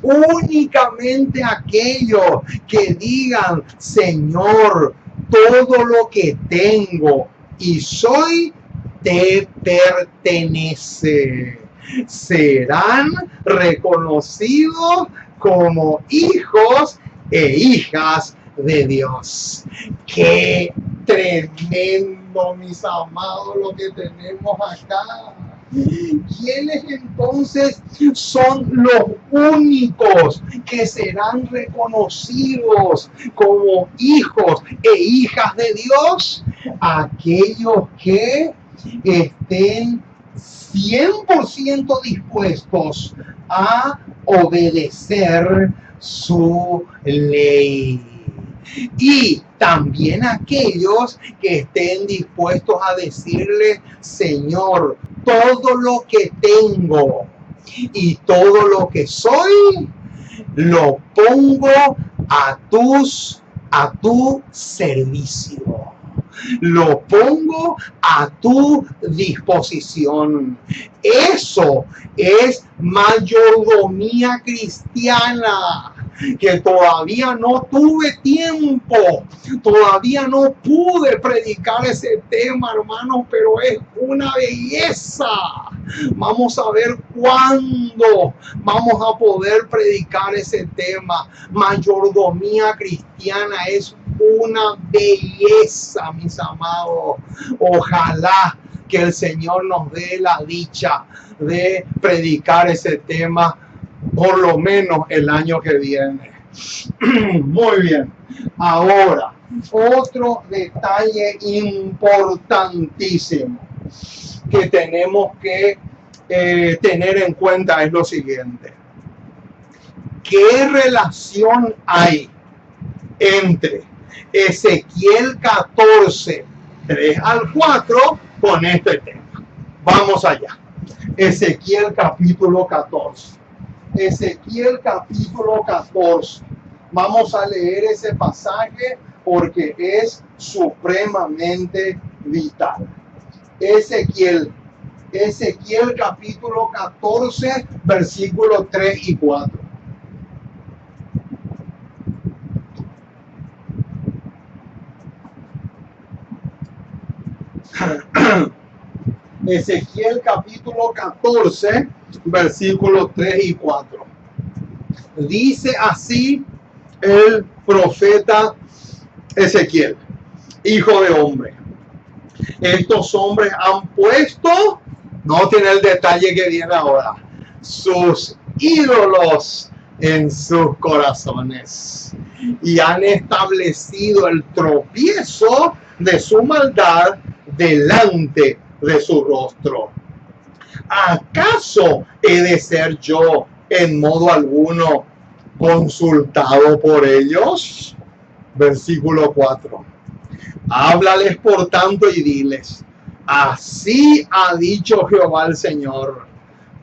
Únicamente aquellos que digan: Señor, todo lo que tengo y soy te pertenece, serán reconocidos como hijos e hijas de Dios. ¡Qué tremendo, mis amados, lo que tenemos acá! ¿Quiénes entonces son los únicos que serán reconocidos como hijos e hijas de Dios? Aquellos que estén 100% dispuestos a obedecer su ley. Y también aquellos que estén dispuestos a decirle: Señor, todo lo que tengo y todo lo que soy, lo pongo a tu servicio. Lo pongo a tu disposición. Eso es mayordomía cristiana, que todavía no tuve tiempo, todavía no pude predicar ese tema, hermanos, pero es una belleza. Vamos a ver cuándo vamos a poder predicar ese tema. Mayordomía cristiana es una belleza, mis amados. Ojalá que el Señor nos dé la dicha de predicar ese tema por lo menos el año que viene. Muy bien. Ahora, otro detalle importantísimo que tenemos que tener en cuenta es lo siguiente: ¿qué relación hay entre Ezequiel 14, 3 al 4 con este tema? Vamos allá. Ezequiel capítulo 14. Ezequiel capítulo 14. Vamos a leer ese pasaje porque es supremamente vital. Ezequiel capítulo 14, versículos 3 y 4. Ezequiel capítulo 14, versículos 3 y 4. Dice así el profeta Ezequiel: hijo de hombre, estos hombres han puesto, noten el detalle que viene ahora, sus ídolos en sus corazones y han establecido el tropiezo de su maldad delante de su rostro. ¿Acaso he de ser yo en modo alguno consultado por ellos? Versículo 4. Háblales por tanto y diles: así ha dicho Jehová el Señor: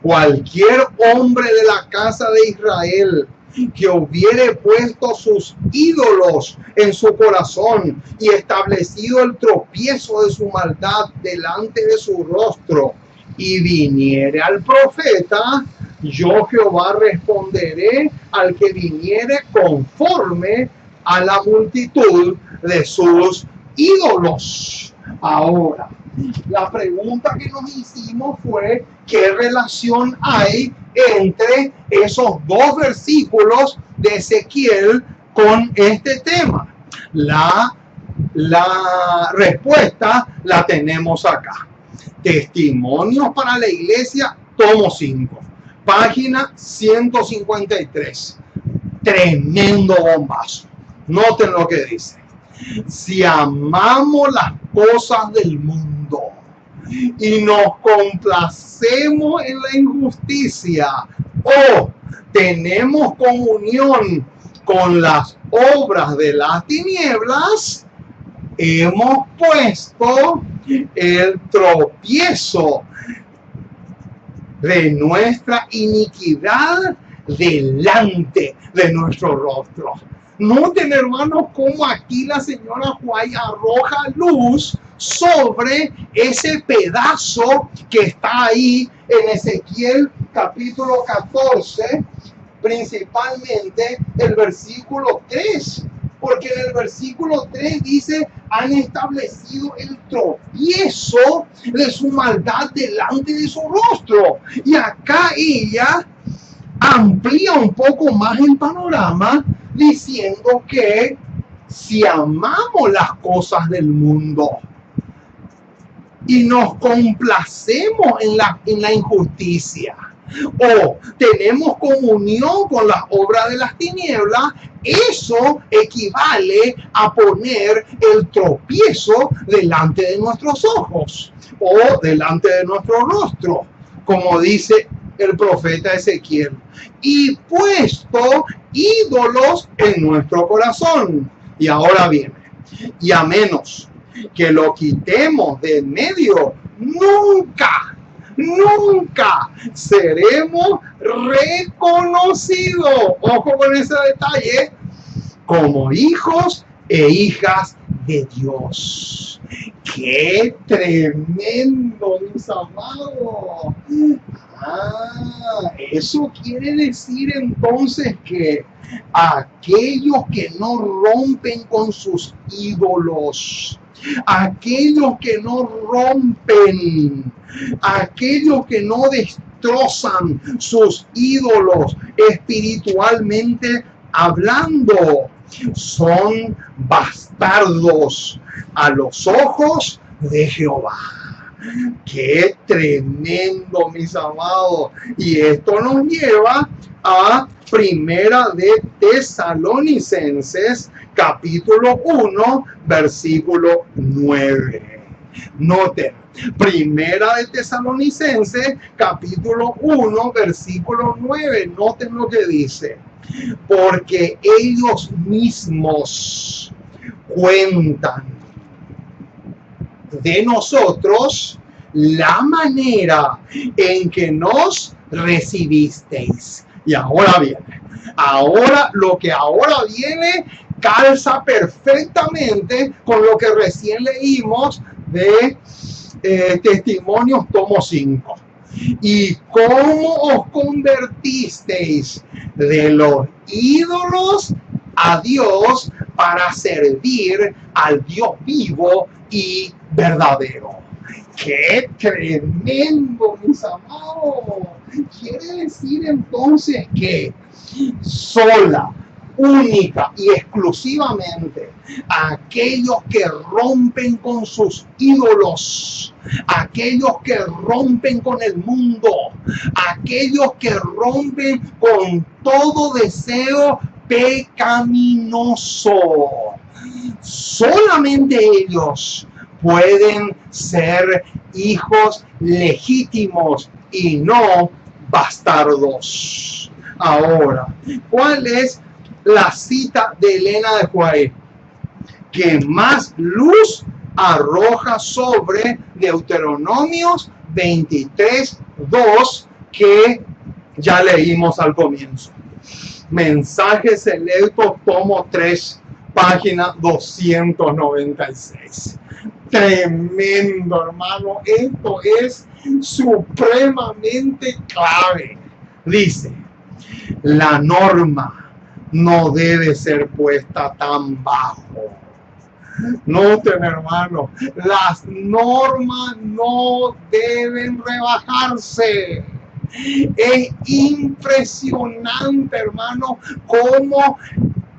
cualquier hombre de la casa de Israel que hubiere puesto sus ídolos en su corazón y establecido el tropiezo de su maldad delante de su rostro, y viniere al profeta, yo Jehová responderé al que viniere conforme a la multitud de sus ídolos. Ahora, la pregunta que nos hicimos fue: ¿qué relación hay entre esos dos versículos de Ezequiel con este tema? La respuesta la tenemos acá. Testimonios para la Iglesia, tomo 5, página 153. Tremendo bombazo. Noten lo que dice: si amamos las cosas del mundo y nos complacemos en la injusticia, o tenemos comunión con las obras de las tinieblas, hemos puesto el tropiezo de nuestra iniquidad delante de nuestro rostro. Noten, hermanos, cómo aquí la señora White arroja luz sobre ese pedazo que está ahí en Ezequiel capítulo 14, principalmente el versículo 3. Porque en el versículo 3 dice: han establecido el tropiezo de su maldad delante de su rostro. Y acá ella amplía un poco más el panorama, diciendo que si amamos las cosas del mundo y nos complacemos en la injusticia, o tenemos comunión con las obras de las tinieblas, eso equivale a poner el tropiezo delante de nuestros ojos o delante de nuestro rostro, como dice el profeta Ezequiel, y puesto ídolos en nuestro corazón. Y ahora viene: y a menos que lo quitemos de en medio, nunca seremos reconocidos, ojo con ese detalle, como hijos e hijas de Dios. ¡Qué tremendo, mis amados! Eso quiere decir entonces que aquellos que no rompen con sus ídolos, aquellos que no rompen, aquellos que no destrozan sus ídolos espiritualmente hablando, son bastardos a los ojos de Jehová. ¡Qué tremendo, mis amados! Y esto nos lleva a Primera de Tesalonicenses, capítulo 1, versículo 9. Noten, Primera de Tesalonicenses, capítulo 1, versículo 9. Noten lo que dice: porque ellos mismos cuentan de nosotros la manera en que nos recibisteis. Y ahora viene, lo que ahora viene calza perfectamente con lo que recién leímos de Testimonios, tomo 5. Y cómo os convertisteis de los ídolos a Dios para servir al Dios vivo y verdadero. ¡Qué tremendo, mis amados! Quiere decir entonces que sola, única y exclusivamente aquellos que rompen con sus ídolos, aquellos que rompen con el mundo, aquellos que rompen con todo deseo pecaminoso, solamente ellos pueden ser hijos legítimos y no bastardos. Ahora, ¿cuál es la cita de Elena de White que más luz arroja sobre Deuteronomios 23:2 que ya leímos al comienzo? Mensajes Selectos, tomo 3, página 296. Tremendo, hermano. Esto es supremamente clave. Dice, la norma no debe ser puesta tan bajo. Noten, hermano, las normas no deben rebajarse. Es impresionante, hermano, cómo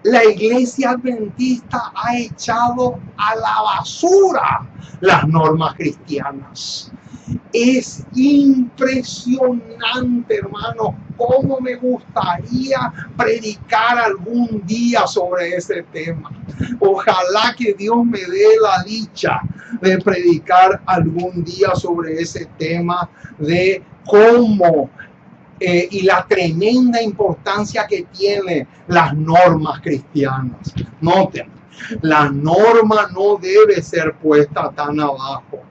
la iglesia adventista ha echado a la basura las normas cristianas. Es impresionante, hermano, cómo me gustaría predicar algún día sobre ese tema. Ojalá que Dios me dé la dicha de predicar algún día sobre ese tema de cómo y la tremenda importancia que tienen las normas cristianas. Noten, la norma no debe ser puesta tan abajo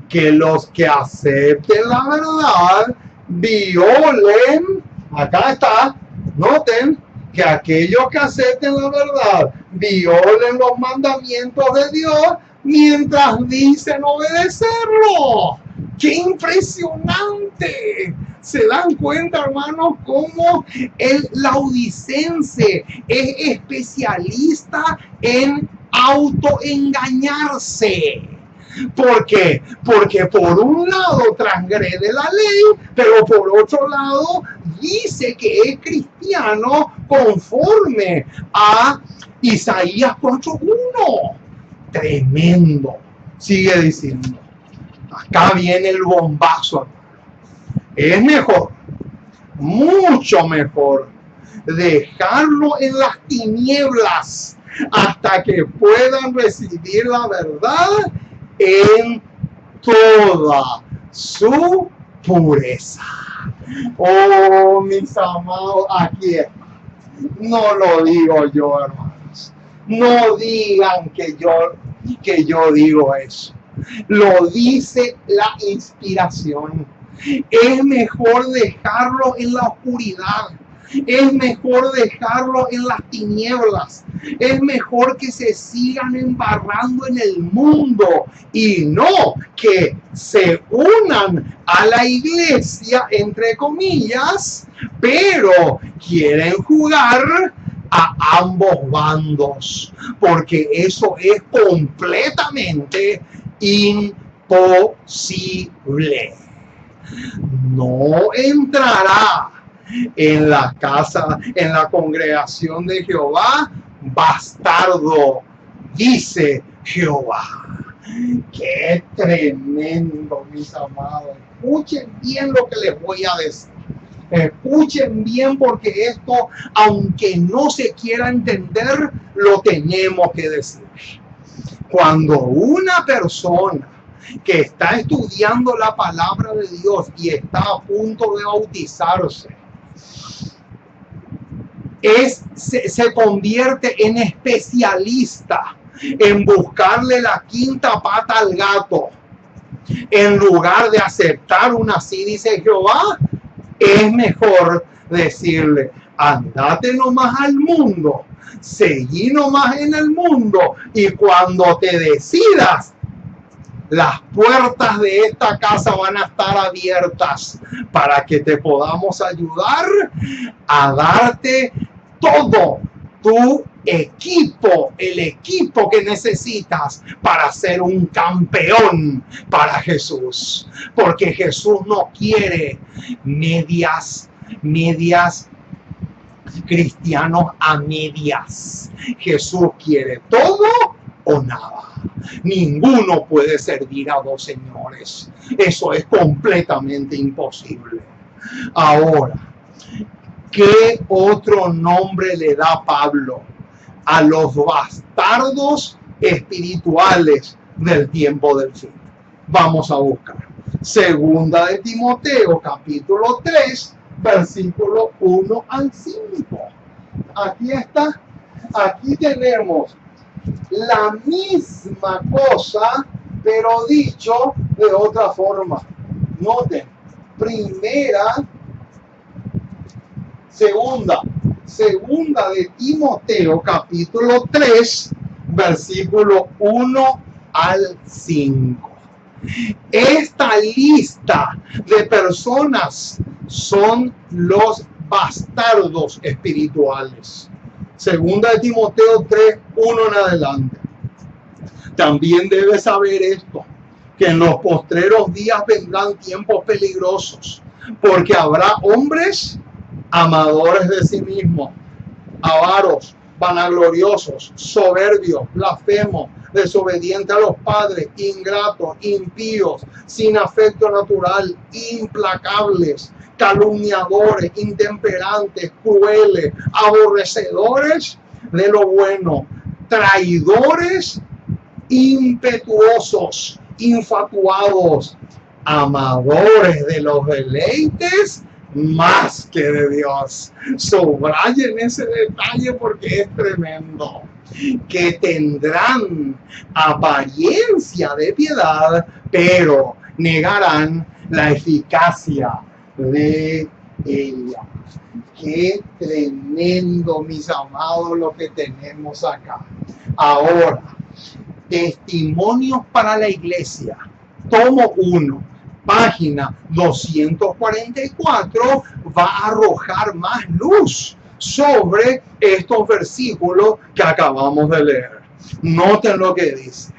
que los que acepten la verdad violen, acá está, noten, que aquellos que acepten la verdad violen los mandamientos de Dios mientras dicen obedecerlo. ¡Qué impresionante! ¿Se dan cuenta, hermanos, cómo el laodicense es especialista en autoengañarse? ¿Por qué? Porque por un lado transgrede la ley, pero por otro lado dice que es cristiano conforme a Isaías 4:1. Tremendo. Sigue diciendo. Acá viene el bombazo. Es mejor, mucho mejor, dejarlo en las tinieblas hasta que puedan recibir la verdad en toda su pureza. Oh, mis amados, aquí está. No lo digo yo, hermanos. No digan que yo digo eso. Lo dice la inspiración. Es mejor dejarlo en la oscuridad. Es mejor dejarlo en las tinieblas. Es mejor que se sigan embarrando en el mundo y no que se unan a la iglesia, entre comillas, pero quieren jugar a ambos bandos, porque eso es completamente imposible. No entrará en la casa, en la congregación de Jehová, bastardo, dice Jehová. Qué tremendo, mis amados. Escuchen bien lo que les voy a decir. Escuchen bien, porque esto, aunque no se quiera entender, lo tenemos que decir. Cuando una persona que está estudiando la palabra de Dios y está a punto de bautizarse, se convierte en especialista en buscarle la quinta pata al gato, en lugar de aceptar una así dice Jehová, es mejor decirle, andate nomás al mundo, seguí nomás en el mundo, y cuando te decidas, las puertas de esta casa van a estar abiertas para que te podamos ayudar a darte todo tu equipo, el equipo que necesitas para ser un campeón para Jesús. Porque Jesús no quiere medias cristianos a medias. Jesús quiere todo o nada. Ninguno puede servir a dos señores. Eso es completamente imposible. Ahora, ¿qué otro nombre le da Pablo a los bastardos espirituales del tiempo del fin? Vamos a buscar. Segunda de Timoteo, capítulo 3, versículo 1 al 5. Aquí está. Aquí tenemos la misma cosa, pero dicho de otra forma. Noten, segunda Segunda de Timoteo, capítulo 3, versículo 1 al 5. Esta lista de personas son los bastardos espirituales. Segunda de Timoteo 3, 1 en adelante. También debes saber esto, que en los postreros días vendrán tiempos peligrosos, porque habrá hombres amadores de sí mismos, avaros, vanagloriosos, soberbios, blasfemos, desobedientes a los padres, ingratos, impíos, sin afecto natural, implacables, calumniadores, intemperantes, crueles, aborrecedores de lo bueno, traidores, impetuosos, infatuados, amadores de los deleites más que de Dios. Subrayen ese detalle porque es tremendo. Que tendrán apariencia de piedad, pero negarán la eficacia de ella. Qué tremendo, mis amados, lo que tenemos acá. Ahora, Testimonios para la Iglesia, tomo 1, página 244, va a arrojar más luz sobre estos versículos que acabamos de leer. Noten lo que dice.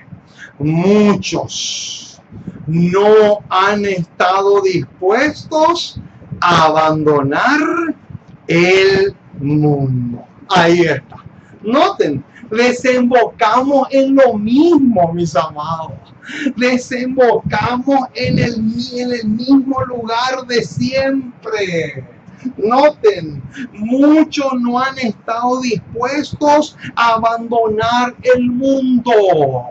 Muchos no han estado dispuestos a abandonar el mundo. Ahí está. Noten, desembocamos en lo mismo, mis amados. Desembocamos en el mismo lugar de siempre. Noten, muchos no han estado dispuestos a abandonar el mundo.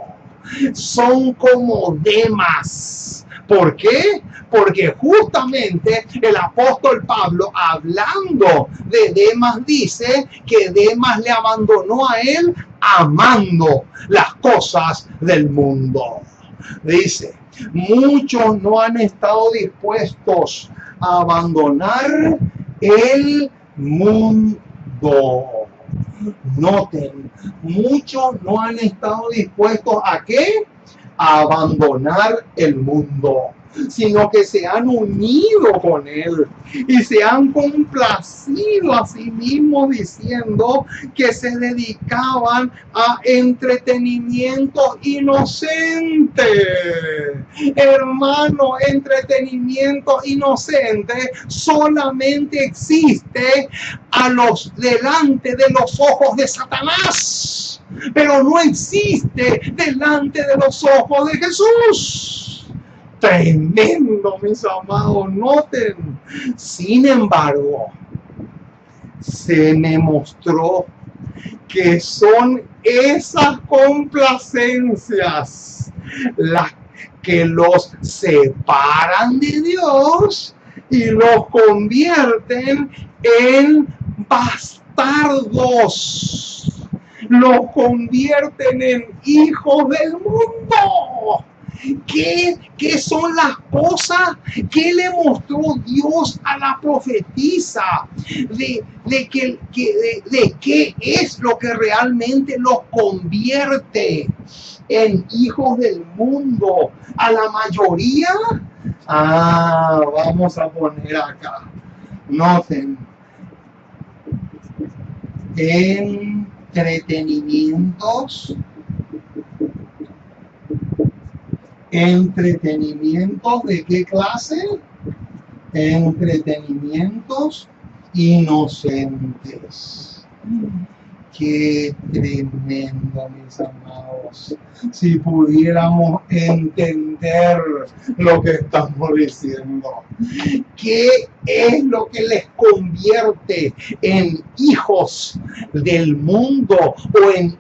Son como Demas. ¿Por qué? Porque justamente el apóstol Pablo, hablando de Demas, dice que Demas le abandonó a él amando las cosas del mundo. Dice, muchos no han estado dispuestos a abandonar el mundo. Noten, muchos no han estado dispuestos ¿a qué? A abandonar el mundo, sino que se han unido con él y se han complacido a sí mismos diciendo que se dedicaban a entretenimiento inocente. Hermano, entretenimiento inocente solamente existe delante de los ojos de Satanás, pero no existe delante de los ojos de Jesús. Tremendo, mis amados, noten. Sin embargo, se me mostró que son esas complacencias las que los separan de Dios y los convierten en bastardos. Los convierten en hijos del mundo. ¿Qué son las cosas que le mostró Dios a la profetisa? De qué es lo que realmente los convierte en hijos del mundo. A la mayoría, vamos a poner acá. Noten. Entretenimientos ¿de qué clase? Entretenimientos inocentes. Qué tremendo, mis amados. Si pudiéramos entender lo que estamos diciendo. ¿Qué es lo que les convierte en hijos del mundo o en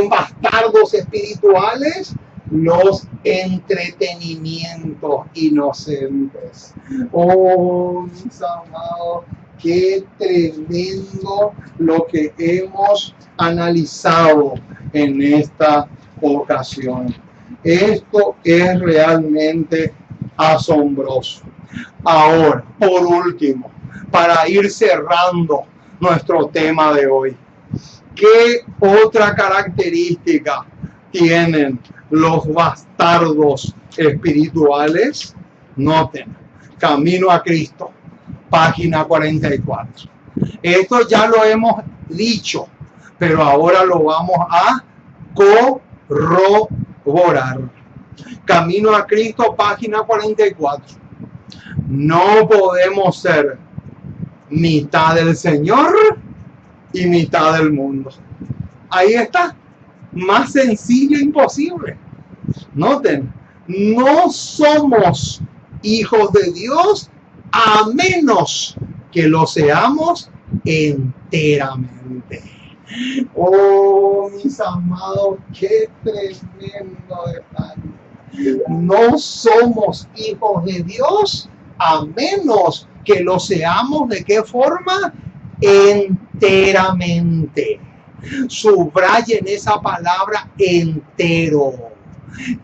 bastardos espirituales? Los entretenimientos inocentes. Oh, mis amados, qué tremendo lo que hemos analizado en esta ocasión. Esto es realmente asombroso. Ahora, por último, para ir cerrando nuestro tema de hoy. ¿Qué otra característica tienen los bastardos espirituales? Noten, Camino a Cristo, página 44. Esto ya lo hemos dicho, pero ahora lo vamos a corroborar. Camino a Cristo, página 44. No podemos ser mitad del Señor y mitad del mundo. Ahí está. Más sencillo imposible. Noten, no somos hijos de Dios a menos que lo seamos enteramente. Oh, mis amados, qué tremendo detalle. No somos hijos de Dios a menos que lo seamos. ¿De qué forma? Enteramente. Subrayen esa palabra entero.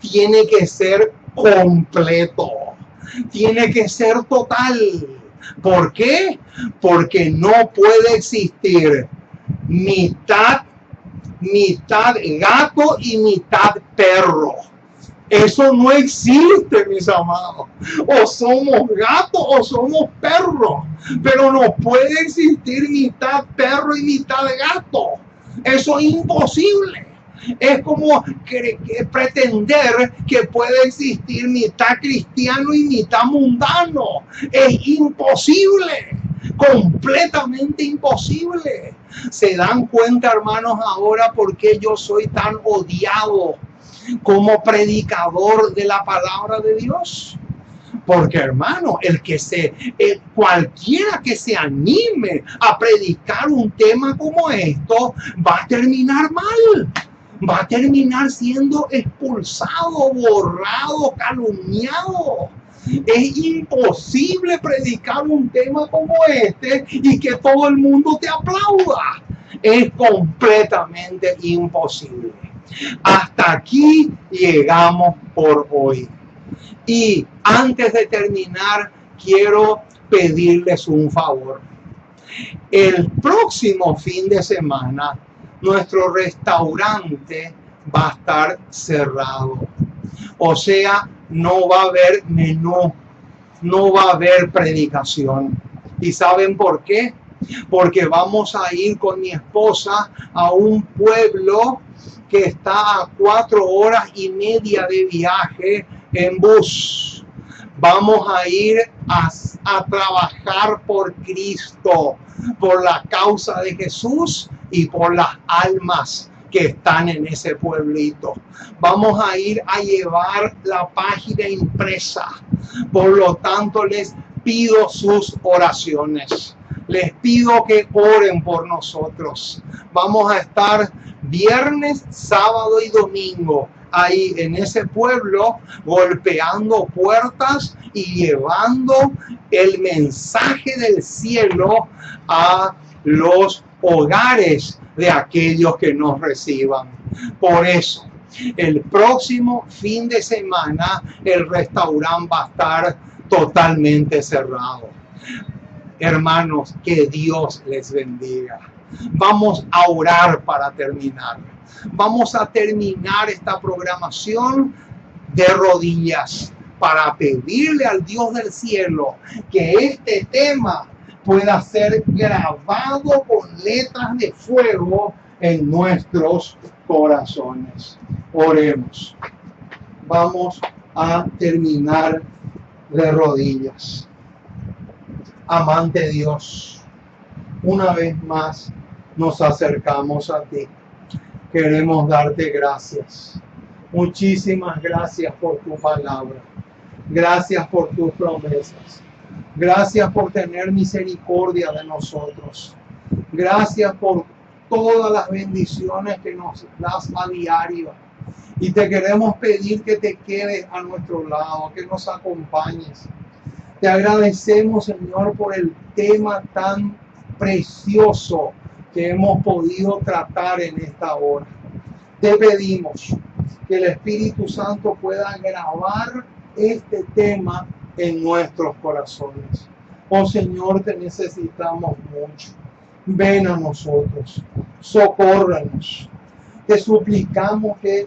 Tiene que ser completo. Tiene que ser total. ¿Por qué? Porque no puede existir mitad gato y mitad perro. Eso no existe, mis amados. O somos gatos o somos perros. Pero no puede existir mitad perro y mitad gato. Eso es imposible. Es como pretender que puede existir mitad cristiano y mitad mundano. Es imposible. Completamente imposible. ¿Se dan cuenta, hermanos, ahora por qué yo soy tan odiado como predicador de la palabra de Dios? Porque, hermano, cualquiera que se anime a predicar un tema como esto va a terminar mal. Va a terminar siendo expulsado, borrado, calumniado. Es imposible predicar un tema como este y que todo el mundo te aplauda. Es completamente imposible. Hasta aquí llegamos por hoy. Y antes de terminar, quiero pedirles un favor. El próximo fin de semana, nuestro restaurante va a estar cerrado. O sea, no va a haber menú, no va a haber predicación. ¿Y saben por qué? Porque vamos a ir con mi esposa a un pueblo que está a 4 horas y media de viaje en bus. Vamos a ir a trabajar por Cristo, por la causa de Jesús y por las almas que están en ese pueblito. Vamos a ir a llevar la página impresa. Por lo tanto, les pido sus oraciones. Les pido que oren por nosotros. Vamos a estar viernes, sábado y domingo ahí en ese pueblo, golpeando puertas y llevando el mensaje del cielo a los hogares de aquellos que nos reciban. Por eso, el próximo fin de semana el restaurante va a estar totalmente cerrado. Hermanos, que Dios les bendiga. Vamos a orar para terminar. Vamos a terminar esta programación de rodillas para pedirle al Dios del cielo que este tema pueda ser grabado con letras de fuego en nuestros corazones. Oremos. Vamos a terminar de rodillas. Amante Dios, una vez más nos acercamos a ti. Queremos darte gracias. Muchísimas gracias por tu palabra. Gracias por tus promesas. Gracias por tener misericordia de nosotros. Gracias por todas las bendiciones que nos das a diario. Y te queremos pedir que te quedes a nuestro lado, que nos acompañes. Te agradecemos, Señor, por el tema tan precioso que hemos podido tratar en esta hora. Te pedimos que el Espíritu Santo pueda grabar este tema en nuestros corazones. Oh Señor, te necesitamos mucho. Ven a nosotros, socórrenos. Te suplicamos que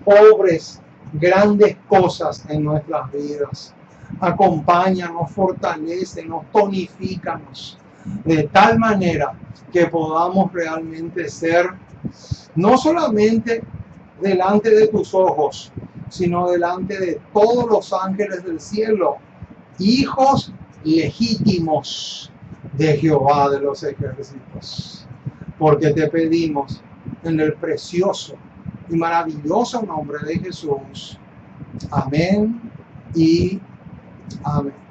obres grandes cosas en nuestras vidas. Acompáñanos, fortalécenos, tonifícanos, de tal manera que podamos realmente ser no solamente delante de tus ojos, sino delante de todos los ángeles del cielo, hijos legítimos de Jehová de los ejércitos. Porque te pedimos en el precioso y maravilloso nombre de Jesús. Amén y amén.